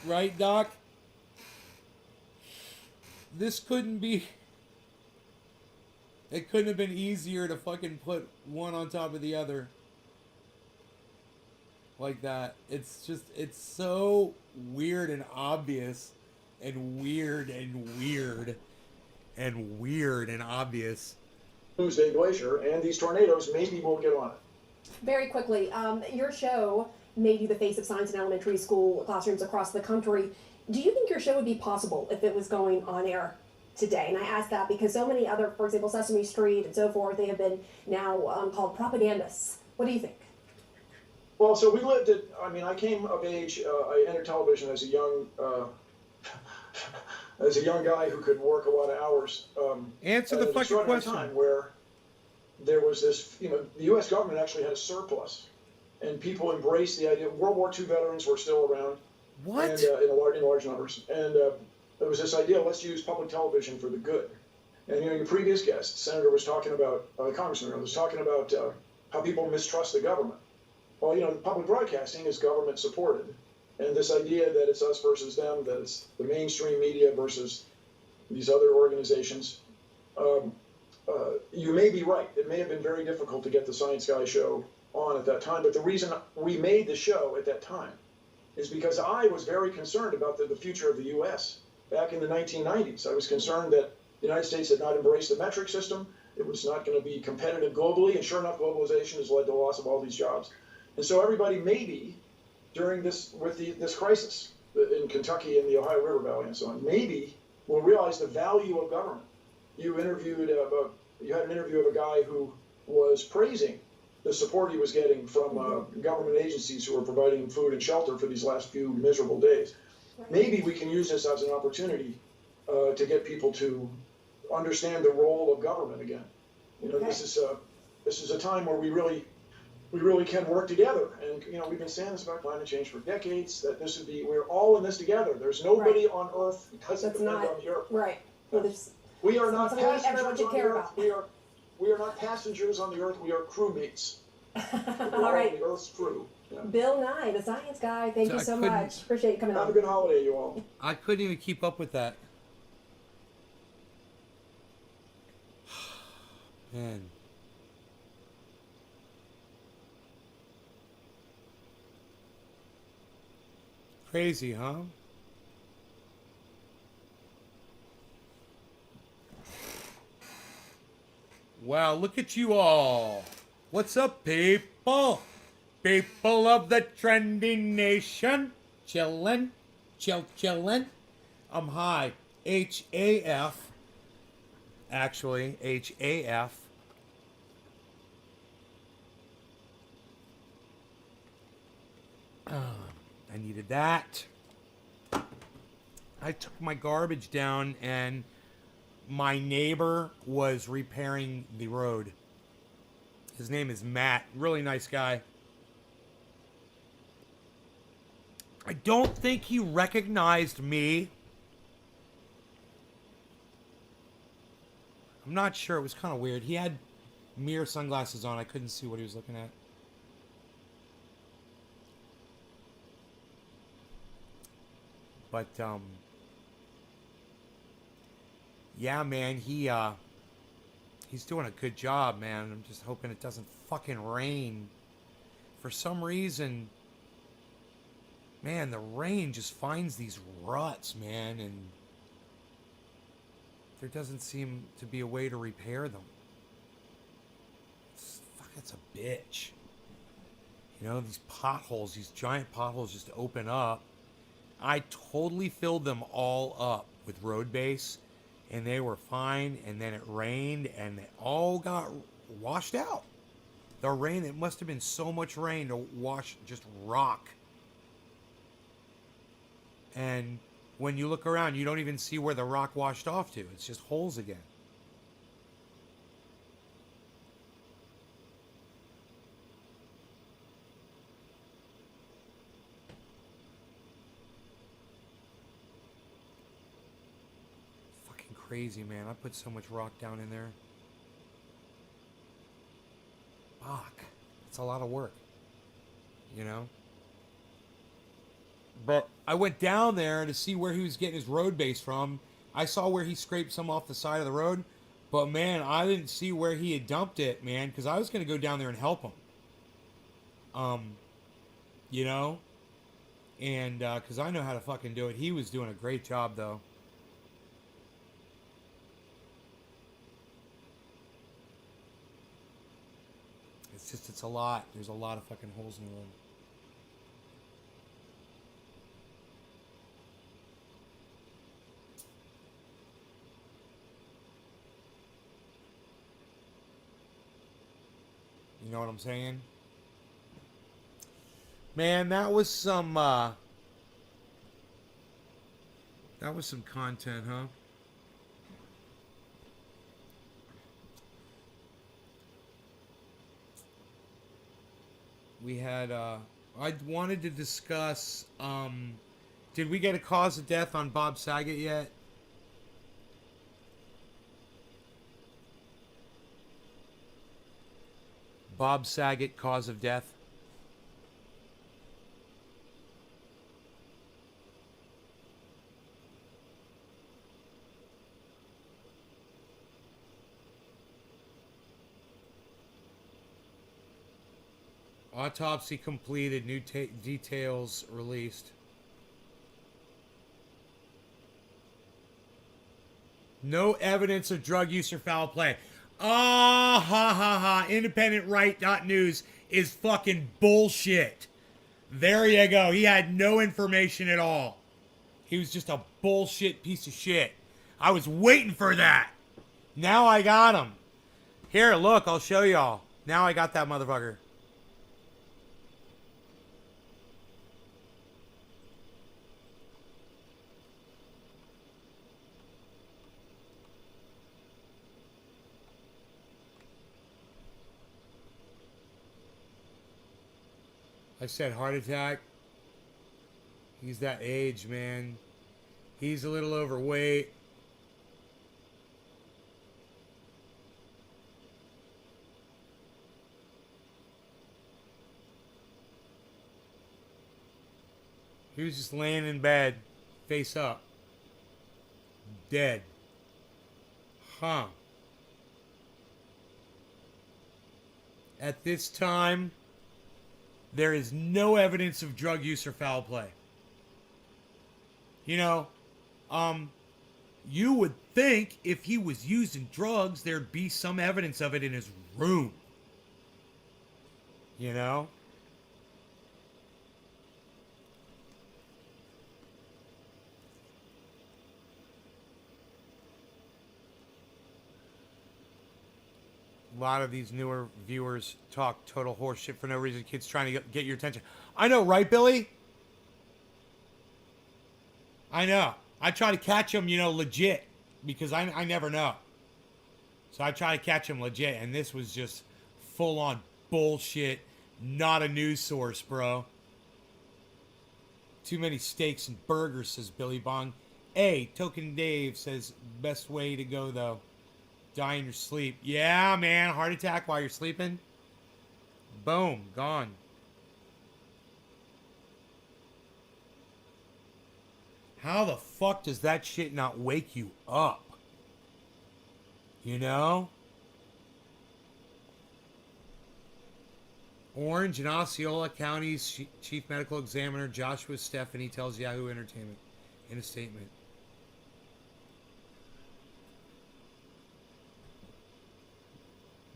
Right, Doc? This couldn't be... It couldn't have been easier to fucking put one on top of the other. Like that. It's just, it's so weird and obvious. And weird and weird. And weird and obvious. Doomsday Glacier, and these tornadoes maybe won't get on it. Very quickly, your show made you the face of science in elementary school classrooms across the country. Do you think your show would be possible if it was going on air today? And I ask that because so many other, for example, Sesame Street and so forth, they have been now called propagandists. What do you think? Well, so we lived at, I mean, I came of age, I entered television as a young, as a young guy who could work a lot of hours. Answer the fucking question. Time where there was this, you know, the U.S. government actually had a surplus, and people embraced the idea. World War II veterans were still around. What? And, in large numbers. And there was this idea, let's use public television for the good. And, you know, your previous guest, Senator, was talking about, the Congressman was talking about how people mistrust the government. Well, you know, public broadcasting is government supported. And this idea that it's us versus them, that it's the mainstream media versus these other organizations, you may be right. It may have been very difficult to get the Science Guy show on at that time. But the reason we made the show at that time is because I was very concerned about the future of the U.S. Back in the 1990s. I was concerned that the United States had not embraced the metric system. It was not going to be competitive globally. And sure enough, globalization has led to the loss of all these jobs. And so everybody maybe during this, with this crisis in Kentucky and the Ohio River Valley and so on, maybe will realize the value of government. You had an interview of a guy who was praising the support he was getting from government agencies who were providing food and shelter for these last few miserable days. Maybe we can use this as an opportunity to get people to understand the role of government again. You know, this is a time where we really can work together. And, you know, we've been saying this about climate change for decades, that this would be, we're all in this together. There's nobody on Earth that doesn't depend on the Earth. Right. Well, we are not passengers everyone should on the care Earth. about. We are not passengers on the Earth. We are crewmates. All right. The Earth's crew. Yeah. Bill Nye, the science guy, thank you so much. Appreciate you coming on. Have a good holiday, you all. I couldn't even keep up with that. Man. Crazy, huh? Wow, look at you all. What's up, people? People of the trending nation. Chillin'. Chillin'. I'm high. H-A-F. Actually, H-A-F. I needed that. I took my garbage down and my neighbor was repairing the road. His name is Matt. Really nice guy. I don't think he recognized me. I'm not sure. It was kind of weird. He had mirror sunglasses on. I couldn't see what he was looking at. But, yeah, man, he's doing a good job, man. I'm just hoping it doesn't fucking rain. For some reason, man, the rain just finds these ruts, man, and there doesn't seem to be a way to repair them. It's a bitch. You know, these potholes, these giant potholes just open up. I totally filled them all up with road base, and they were fine, and then it rained, and it all got washed out. The rain, it must have been so much rain to wash just rock. And when you look around, you don't even see where the rock washed off to. It's just holes again. Crazy, man. I put so much rock down in there. Fuck. It's a lot of work. You know? But I went down there to see where he was getting his road base from. I saw where he scraped some off the side of the road. But, man, I didn't see where he had dumped it, man. Because I was going to go down there and help him. You know? And, because I know how to fucking do it. He was doing a great job, though. It's a lot. There's a lot of fucking holes in the road. You know what I'm saying? Man, that was some content, huh? We had, I wanted to discuss, did we get a cause of death on Bob Saget yet? Bob Saget, cause of death? Autopsy completed. New details released. No evidence of drug use or foul play. Ah, ha, ha, ha. IndependentRight.news is fucking bullshit. There you go. He had no information at all. He was just a bullshit piece of shit. I was waiting for that. Now I got him. Here, look, I'll show y'all. Now I got that motherfucker. I said heart attack. He's that age, man. He's a little overweight. He was just laying in bed, face up. Dead. Huh. At this time, there is no evidence of drug use or foul play. You know, you would think if he was using drugs, there'd be some evidence of it in his room. You know? A lot of these newer viewers talk total horse shit for no reason. Kids trying to get your attention. I know, right, Billy? I know. I try to catch them, you know, legit. Because I never know. So I try to catch them legit. And this was just full on bullshit. Not a news source, bro. Too many steaks and burgers, says Billy Bong. Hey, Token Dave says, best way to go, though. Die in your sleep. Yeah, man. Heart attack while you're sleeping. Boom. Gone. How the fuck does that shit not wake you up? You know? Orange and Osceola County's Chief Medical Examiner Joshua Stephanie tells Yahoo Entertainment in a statement.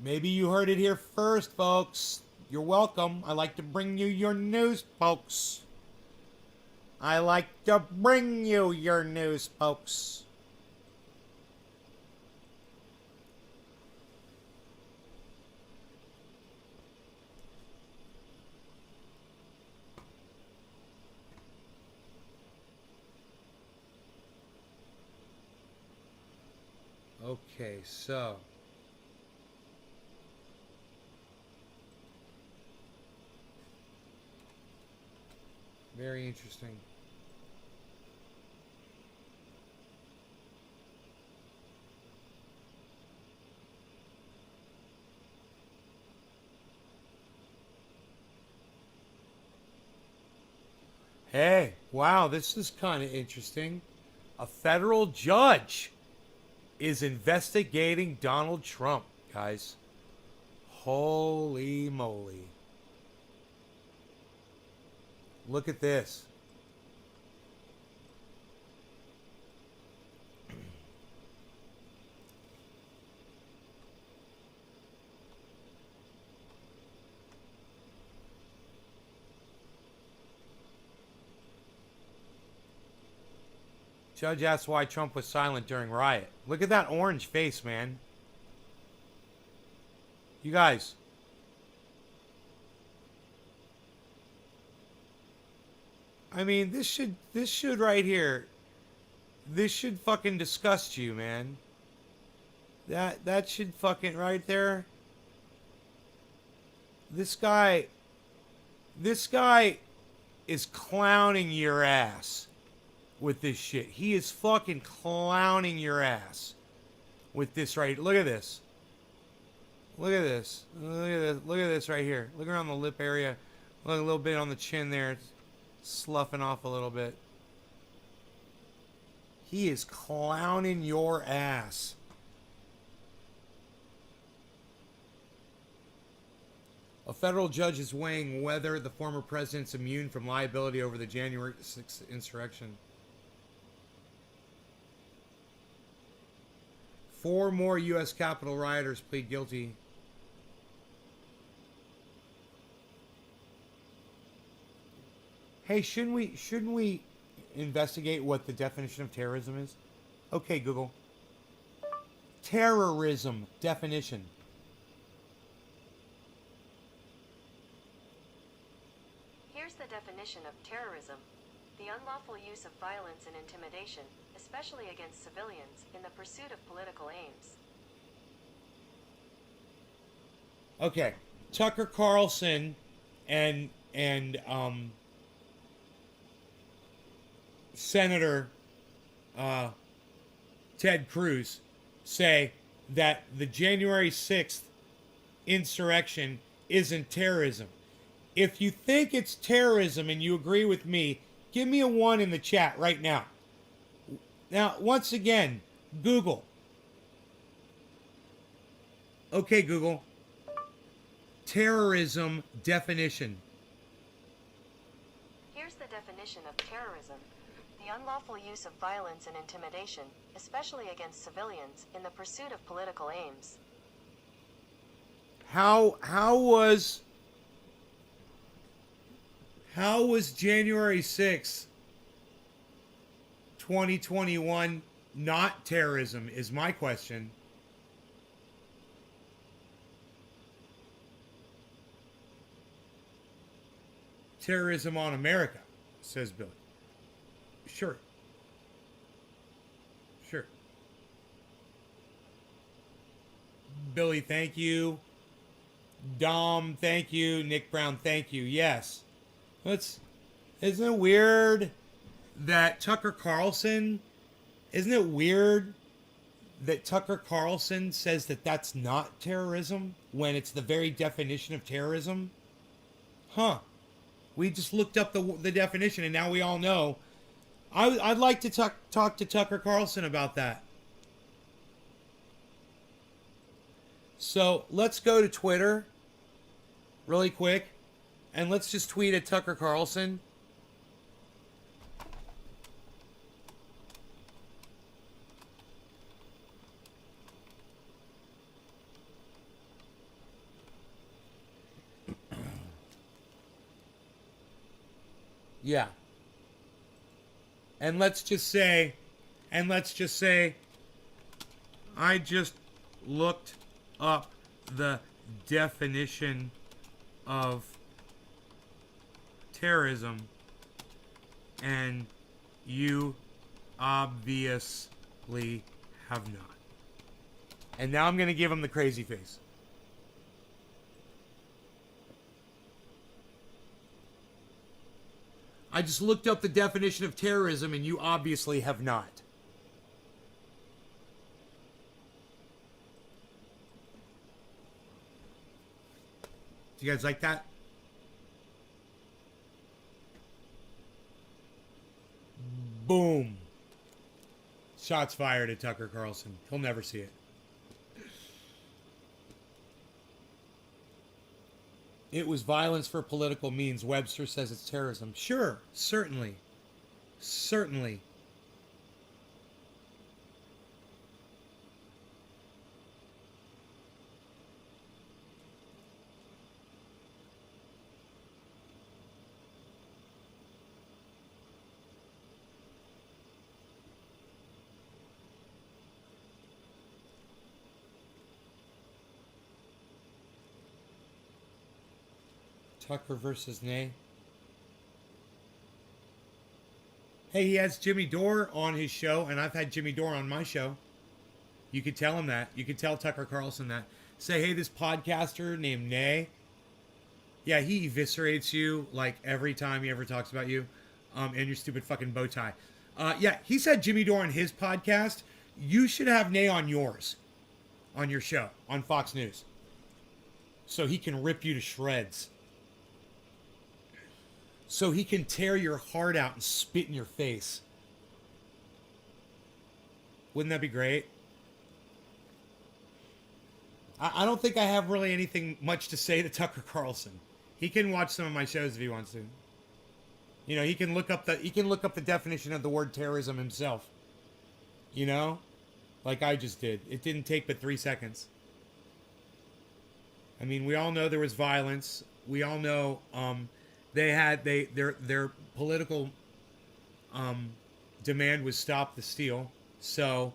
Maybe you heard it here first, folks. You're welcome. I like to bring you your news, folks. I like to bring you your news, folks. Okay, so very interesting. Hey, wow, this is kind of interesting. A federal judge is investigating Donald Trump, guys. Holy moly. Look at this. Judge asks why Trump was silent during riot. Look at that orange face, man. You guys. I mean, this should right here. This should fucking disgust you, man. That should fucking right there. This guy is clowning your ass with this shit. He is fucking clowning your ass with this right. Look at this. Look at this. Look at this. Look at this right here. Look around the lip area. Look a little bit on the chin there. It's sloughing off a little bit. He is clowning your ass. A federal judge is weighing whether the former president's immune from liability over the January 6th insurrection. 4 more U.S. Capitol rioters plead guilty. Hey, shouldn't we investigate what the definition of terrorism is? Okay, Google. Terrorism definition. Here's the definition of terrorism. The unlawful use of violence and intimidation, especially against civilians, in the pursuit of political aims. Okay, Tucker Carlson and Senator Ted Cruz say that the January 6th insurrection isn't terrorism. If you think it's terrorism and you agree with me, give me a 1 in the chat right now. Now, once again, Google. Okay, Google. Terrorism definition. Here's the definition of terrorism. The the unlawful use of violence and intimidation, especially against civilians, in the pursuit of political aims. How was January 6th, 2021 not terrorism is my question. Terrorism on America, says Billy. Sure. Sure. Billy, thank you. Dom, thank you. Nick Brown, thank you. Yes. Isn't it weird that Tucker Carlson, isn't it weird that Tucker Carlson says that that's not terrorism when it's the very definition of terrorism? Huh. We just looked up the definition and now we all know. I'd like to talk to Tucker Carlson about that. So let's go to Twitter really quick and let's just tweet at Tucker Carlson. Yeah. And let's just say, I just looked up the definition of terrorism, and you obviously have not. And now I'm going to give him the crazy face. I just looked up the definition of terrorism, and you obviously have not. Do you guys like that? Boom. Shots fired at Tucker Carlson. He'll never see it. It was violence for political means. Webster says it's terrorism. Sure, certainly. Certainly. Tucker versus Nay. Hey, he has Jimmy Dore on his show, and I've had Jimmy Dore on my show. You could tell him that. You could tell Tucker Carlson that. Say, hey, this podcaster named Nay. Yeah, he eviscerates you like every time he ever talks about you, and your stupid fucking bow tie. Yeah, he's had Jimmy Dore on his podcast. You should have Nay on yours, on your show, on Fox News, so he can rip you to shreds. So he can tear your heart out and spit in your face. Wouldn't that be great? I don't think I have really anything much to say to Tucker Carlson. He can watch some of my shows if he wants to. You know, he can look up the definition of the word terrorism himself. You know? Like I just did. It didn't take but 3 seconds. I mean, we all know there was violence. We all know their political demand was stop the steal. So,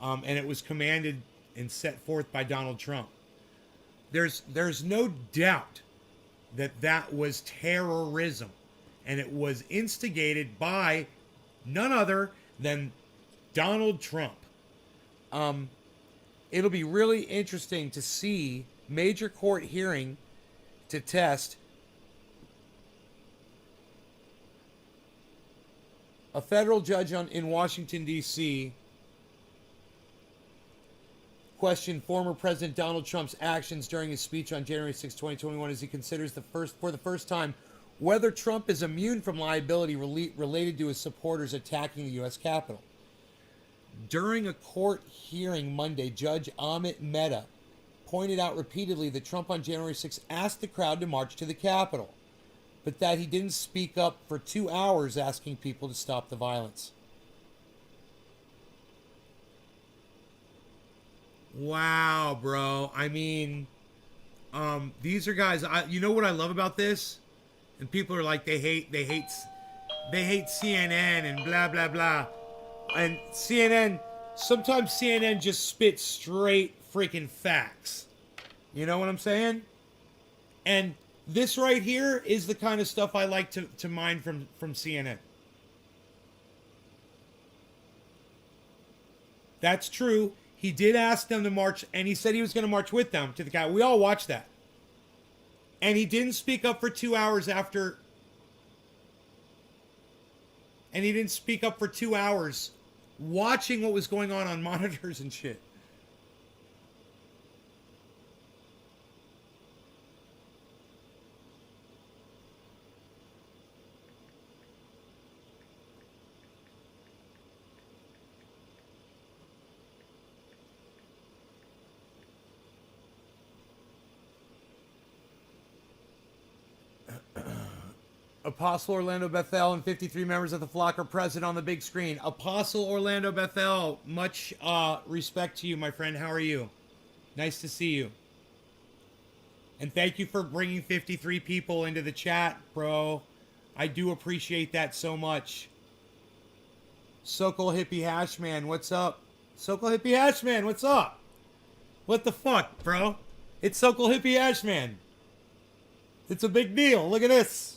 and it was commanded and set forth by Donald Trump. There's no doubt that was terrorism, and it was instigated by none other than Donald Trump. It'll be really interesting to see major court hearing to test a federal judge in Washington, D.C. questioned former President Donald Trump's actions during his speech on January 6, 2021, as he considers for the first time whether Trump is immune from liability related to his supporters attacking the U.S. Capitol. During a court hearing Monday, Judge Amit Mehta pointed out repeatedly that Trump on January 6 asked the crowd to march to the Capitol. but that he didn't speak up for 2 hours asking people to stop the violence. Wow, bro. I mean, these are guys. You know what I love about this? And people are like, they hate CNN and blah blah blah. And CNN, sometimes CNN just spits straight freaking facts. You know what I'm saying? And this right here is the kind of stuff I like to mine from CNN. That's true. He did ask them to march, and he said he was going to march with them to the Capitol. We all watched that. And he didn't speak up for 2 hours after. And he didn't speak up for 2 hours watching what was going on monitors and shit. Apostle Orlando Bethel and 53 members of the flock are present on the big screen. Apostle Orlando Bethel, much respect to you, my friend. How are you? Nice to see you. And thank you for bringing 53 people into the chat, bro. I do appreciate that so much. Sokol Hippie Hashman, what's up? Sokol Hippie Hashman, what's up? What the fuck, bro? It's Sokol Hippie Hashman. It's a big deal. Look at this.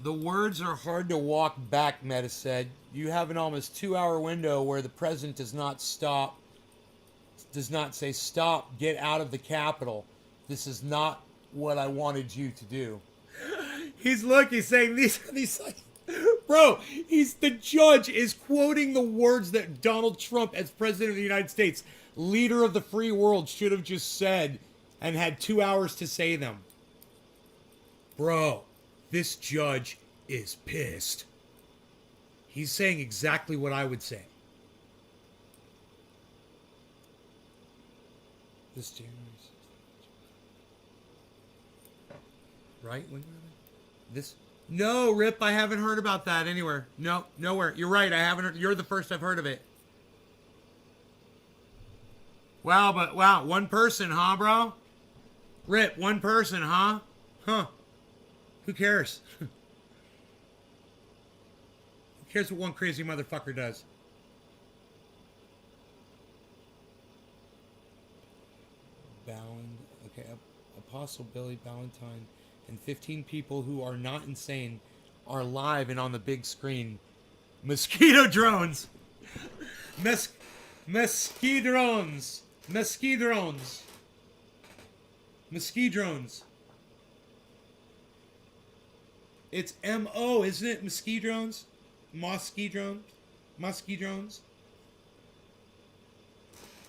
The words are hard to walk back, Meta said. You have an almost 2-hour window where the president does not say, stop, get out of the Capitol. This is not what I wanted you to do. He's saying these bro, the judge is quoting the words that Donald Trump, as president of the United States, leader of the free world, should have just said and had 2 hours to say them. Bro. This judge is pissed. He's saying exactly what I would say. This January 16th. Right? This? No, Rip, I haven't heard about that anywhere. No, nowhere. You're right, I haven't heard. You're the first I've heard of it. Wow, one person, huh, bro? Rip, one person, huh? Huh. Who cares? Who cares what one crazy motherfucker does? Apostle Billy Ballantyne and 15 people who are not insane are live and on the big screen. Mosquito drones! Mosquito drones! It's M-O, isn't it? Mosquito drones? Mosquito drones?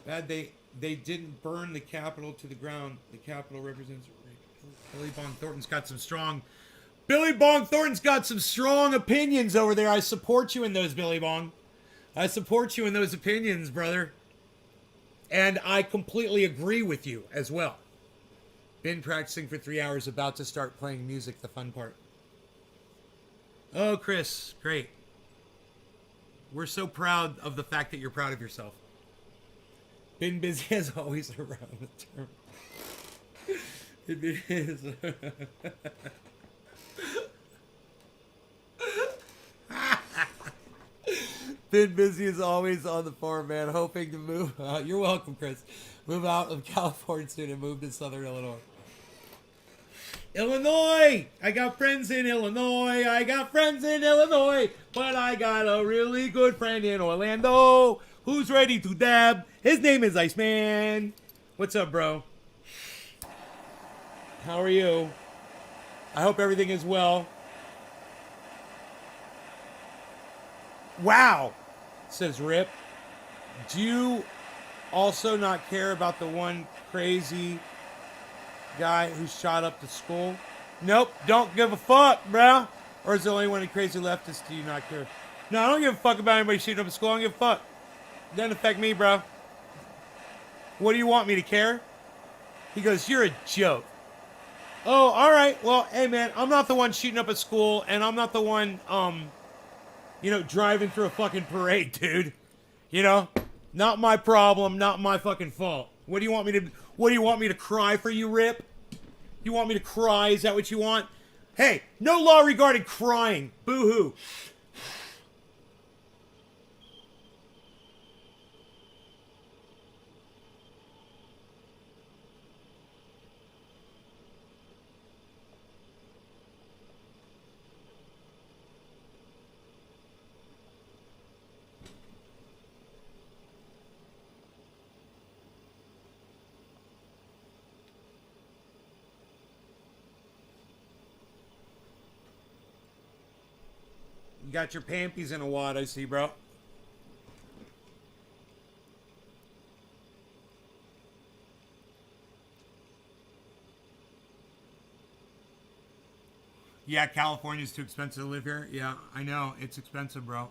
They didn't burn the Capitol to the ground. The Capitol represents Billy Bong Thornton's got some strong opinions over there. I support you in those, Billy Bong. I support you in those opinions, brother. And I completely agree with you as well. Been practicing for 3 hours, about to start playing music, the fun part. Oh, Chris, great. We're so proud of the fact that you're proud of yourself. Been busy as always around the term. It is. Been busy as always on the farm, man. Hoping to move. You're welcome, Chris. Move out of California soon and move to Southern Illinois. Illinois! I got friends in Illinois. But I got a really good friend in Orlando who's ready to dab. His name is Iceman. What's up, bro? How are you? I hope everything is well. Wow, says Rip. Do you also not care about the one crazy guy who shot up the school? Nope, don't give a fuck, bro. Or is the only one crazy leftist do you not care? No, I don't give a fuck about anybody shooting up a school. I don't give a fuck. Doesn't affect me, bro. What do you want me to care? He goes, you're a joke. Oh, all right. Well, hey, man, I'm not the one shooting up a school, and I'm not the one, driving through a fucking parade, dude. You know, not my problem, not my fucking fault. What do you want me to cry for you, Rip? You want me to cry? Is that what you want? Hey, no law regarding crying. Boo-hoo. You got your pampies in a wad, I see, bro. Yeah, California's too expensive to live here. Yeah, I know. It's expensive, bro.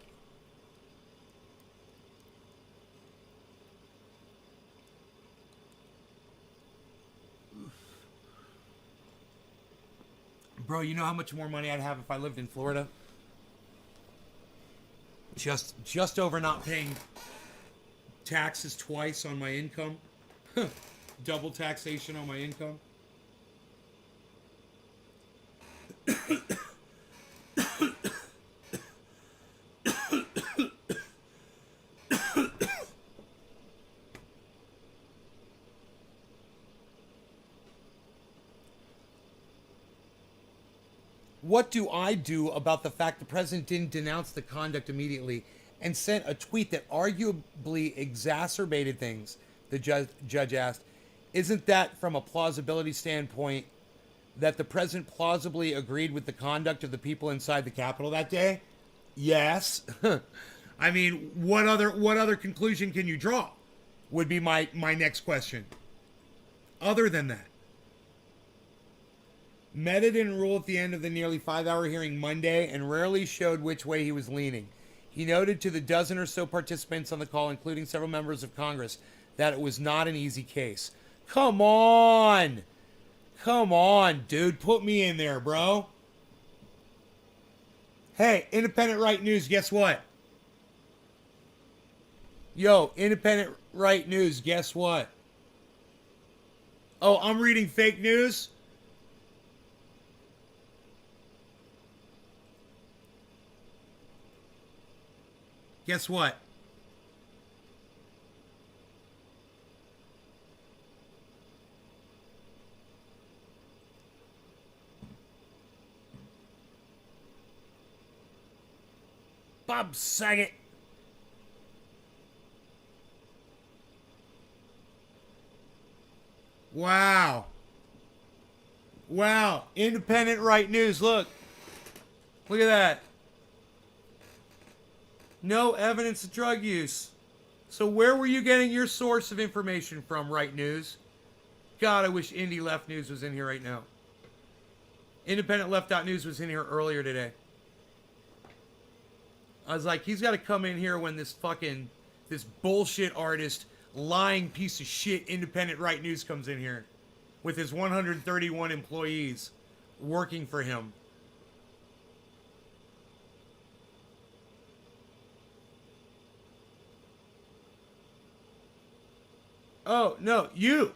Bro, you know how much more money I'd have if I lived in Florida? Just over not paying taxes twice on my income. Double taxation on my income. What do I do about the fact the president didn't denounce the conduct immediately and sent a tweet that arguably exacerbated things? The judge asked. Isn't that, from a plausibility standpoint, that the president plausibly agreed with the conduct of the people inside the Capitol that day? Yes. I mean, what other conclusion can you draw? Would be my next question. Other than that. Mehta didn't rule at the end of the nearly 5-hour hearing Monday and rarely showed which way he was leaning. He noted to the dozen or so participants on the call, including several members of Congress, that it was not an easy case. Come on! Come on, dude. Put me in there, bro. Hey, Independent Right News, guess what? Yo, Independent Right News, guess what? Oh, I'm reading fake news? Guess what? Bob Saget. Wow. Wow. Independent Right News. Look. Look at that. No evidence of drug use. So where were you getting your source of information from, Right News? God, I wish Indie Left News was in here right now. Independent Left.News was in here earlier today. I was like, he's got to come in here when this bullshit artist, lying piece of shit Independent Right News comes in here with his 131 employees working for him. Oh, no, you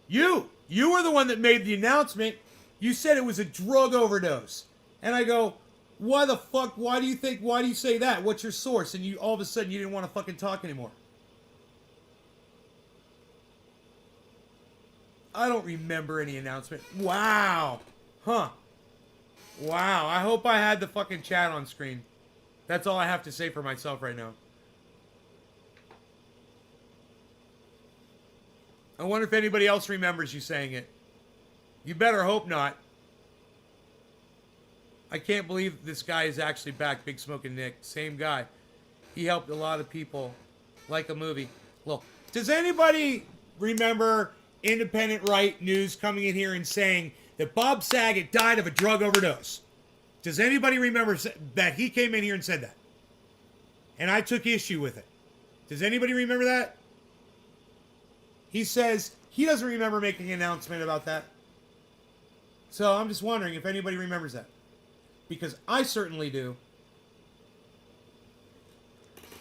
were the one that made the announcement. You said it was a drug overdose. And I go, why the fuck, why do you say that? What's your source? And you, all of a sudden, you didn't want to fucking talk anymore. I don't remember any announcement. Wow. Huh. Wow, I hope I had the fucking chat on screen. That's all I have to say for myself right now. I wonder if anybody else remembers you saying it. You better hope not. I can't believe this guy is actually back, Big Smoking Nick. Same guy. He helped a lot of people like a movie. Look, does anybody remember Independent Right News coming in here and saying that Bob Saget died of a drug overdose? Does anybody remember that he came in here and said that? And I took issue with it. Does anybody remember that? He says he doesn't remember making an announcement about that. So I'm just wondering if anybody remembers that. Because I certainly do.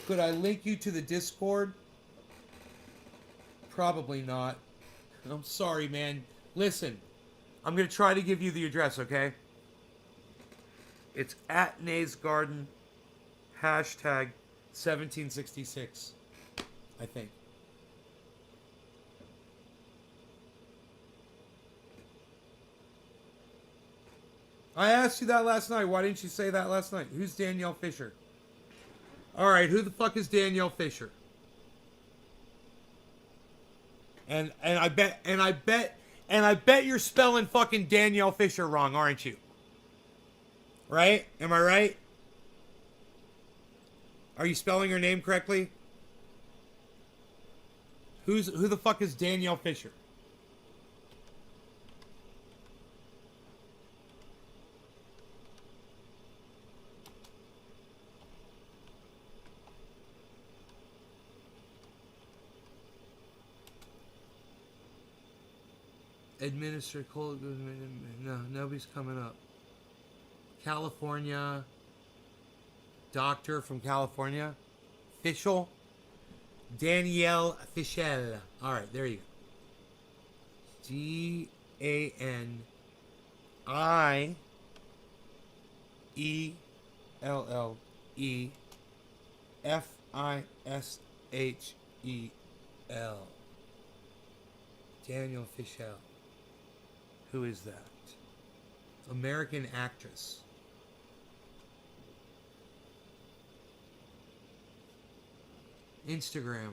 Could I link you to the Discord? Probably not. I'm sorry, man. Listen, I'm going to try to give you the address, okay? It's at Nays Garden, hashtag 1766, I think. I asked you that last night. Why didn't you say that last night? Who's Danielle Fisher? All right, who the fuck is Danielle Fisher? And I bet you're spelling fucking Danielle Fisher wrong, aren't you? Right? Am I right? Are you spelling her name correctly? Who the fuck is Danielle Fisher? Administer cold. No, nobody's coming up. California. Doctor from California. Fischel. Danielle Fischel. Alright, there you go. DanielleFischel. Danielle Fischel. Who is that? American actress. Instagram.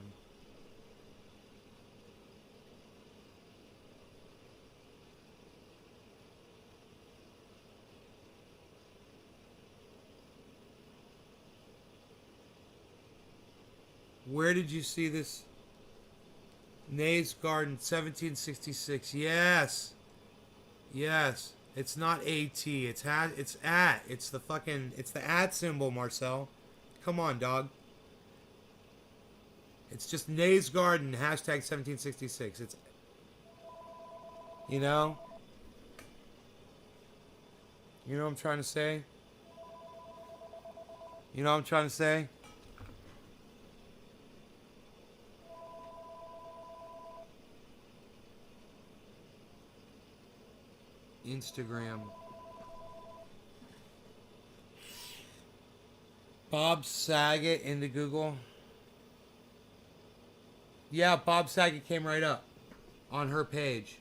Where did you see this? Nays Garden, 1766. Yes. Yes. It's not AT. It's at. It's the fucking. It's the at symbol, Marcel. Come on, dog. It's just Nays Garden, hashtag 1766. It's. You know? You know what I'm trying to say? You know what I'm trying to say? Instagram. Bob Saget into Google. Yeah, Bob Saget came right up on her page.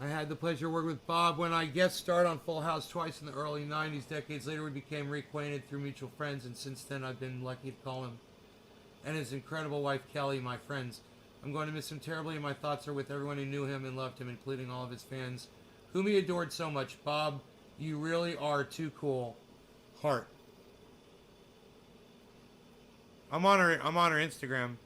I had the pleasure of working with Bob when I guest starred on Full House twice in the early 90s. Decades later, we became reacquainted through mutual friends, and since then, I've been lucky to call him and his incredible wife, Kelly, my friends. I'm going to miss him terribly, and my thoughts are with everyone who knew him and loved him, including all of his fans, whom he adored so much. Bob, you really are too cool. Heart. I'm on her Instagram.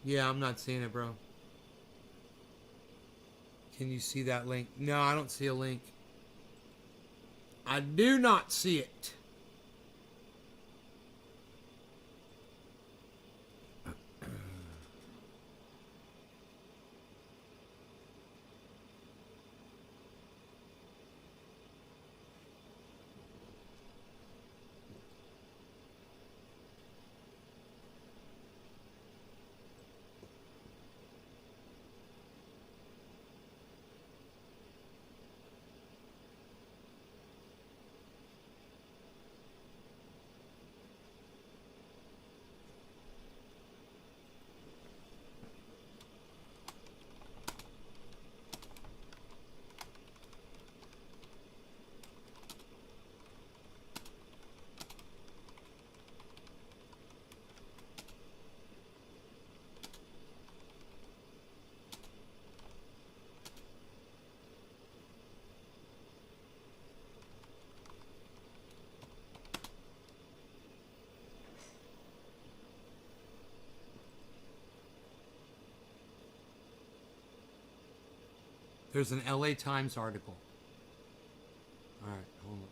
Yeah, I'm not seeing it, bro. Can you see that link? No, I don't see a link. I do not see it. There's an LA Times article. All right, hold on.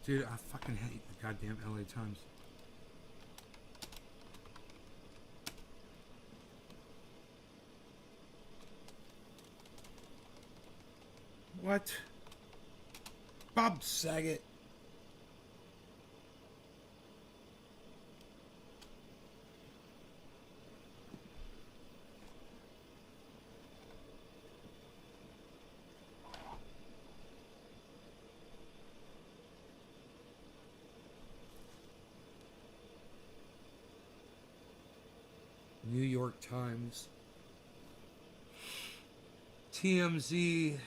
Dude, I fucking hate the goddamn LA Times. What? Bob Saget. New York Times, TMZ,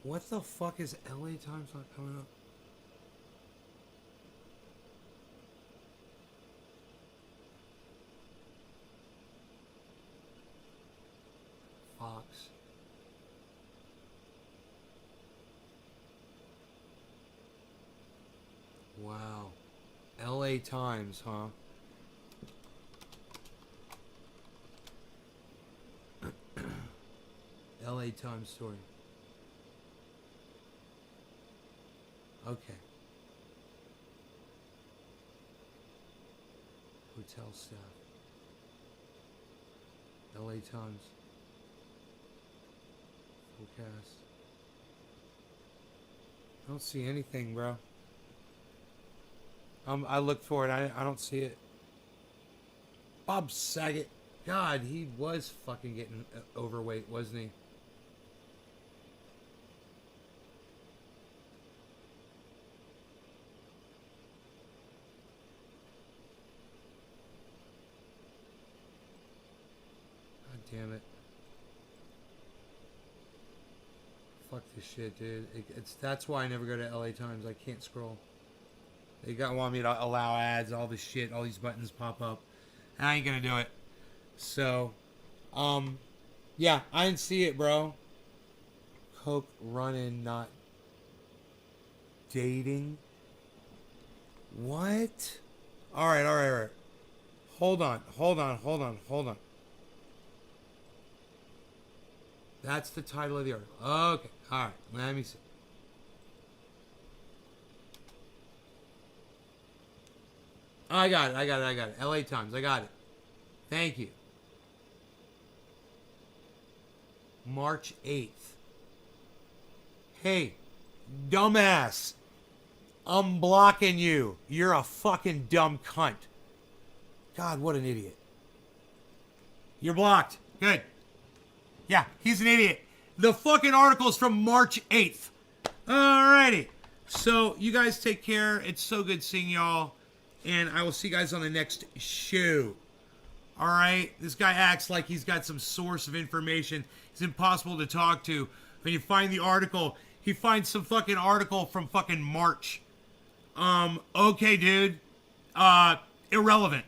What the fuck is LA Times not coming up? Fox. Wow. LA Times, huh? LA Times story. Okay. Hotel staff. LA Times. Forecast. I don't see anything, bro. I looked for it. I don't see it. Bob Saget. God, he was fucking getting overweight, wasn't he? God damn it. Fuck this shit, dude. That's why I never go to LA Times. I can't scroll. They want me to allow ads, all this shit, all these buttons pop up. And I ain't gonna do it. So, yeah, I didn't see it, bro. Coke running, not dating. What? Alright. Hold on. That's the title of the article. Okay, alright, let me see. I got it. LA Times, I got it. Thank you. March 8th. Hey, dumbass. I'm blocking you. You're a fucking dumb cunt. God, what an idiot. You're blocked. Good. Yeah, he's an idiot. The fucking article's from March 8th. Alrighty. So, you guys take care. It's so good seeing y'all. and I will see you guys on the next show. All right, this guy acts like he's got some source of information. He's impossible to talk to. When you find the article, he finds some fucking article from fucking March. Okay, dude. Irrelevant.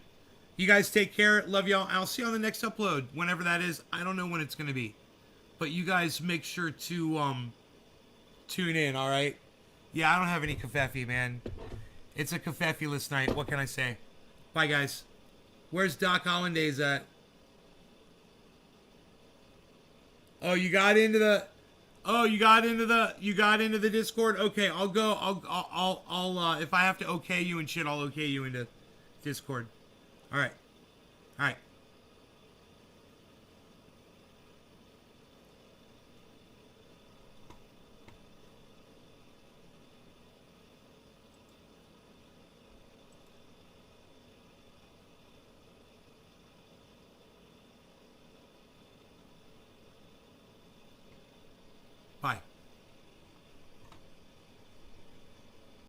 You guys take care. Love y'all. I'll see you on the next upload, whenever that is. I don't know when it's gonna be, but you guys make sure to tune in. All right. Yeah, I don't have any kafefe, man. It's a kafefe-less night. What can I say? Bye, guys. Where's Doc Hollandaise at? Oh, you got into the Discord? Okay, I'll go. I'll if I have to okay you and shit, I'll okay you into Discord. All right.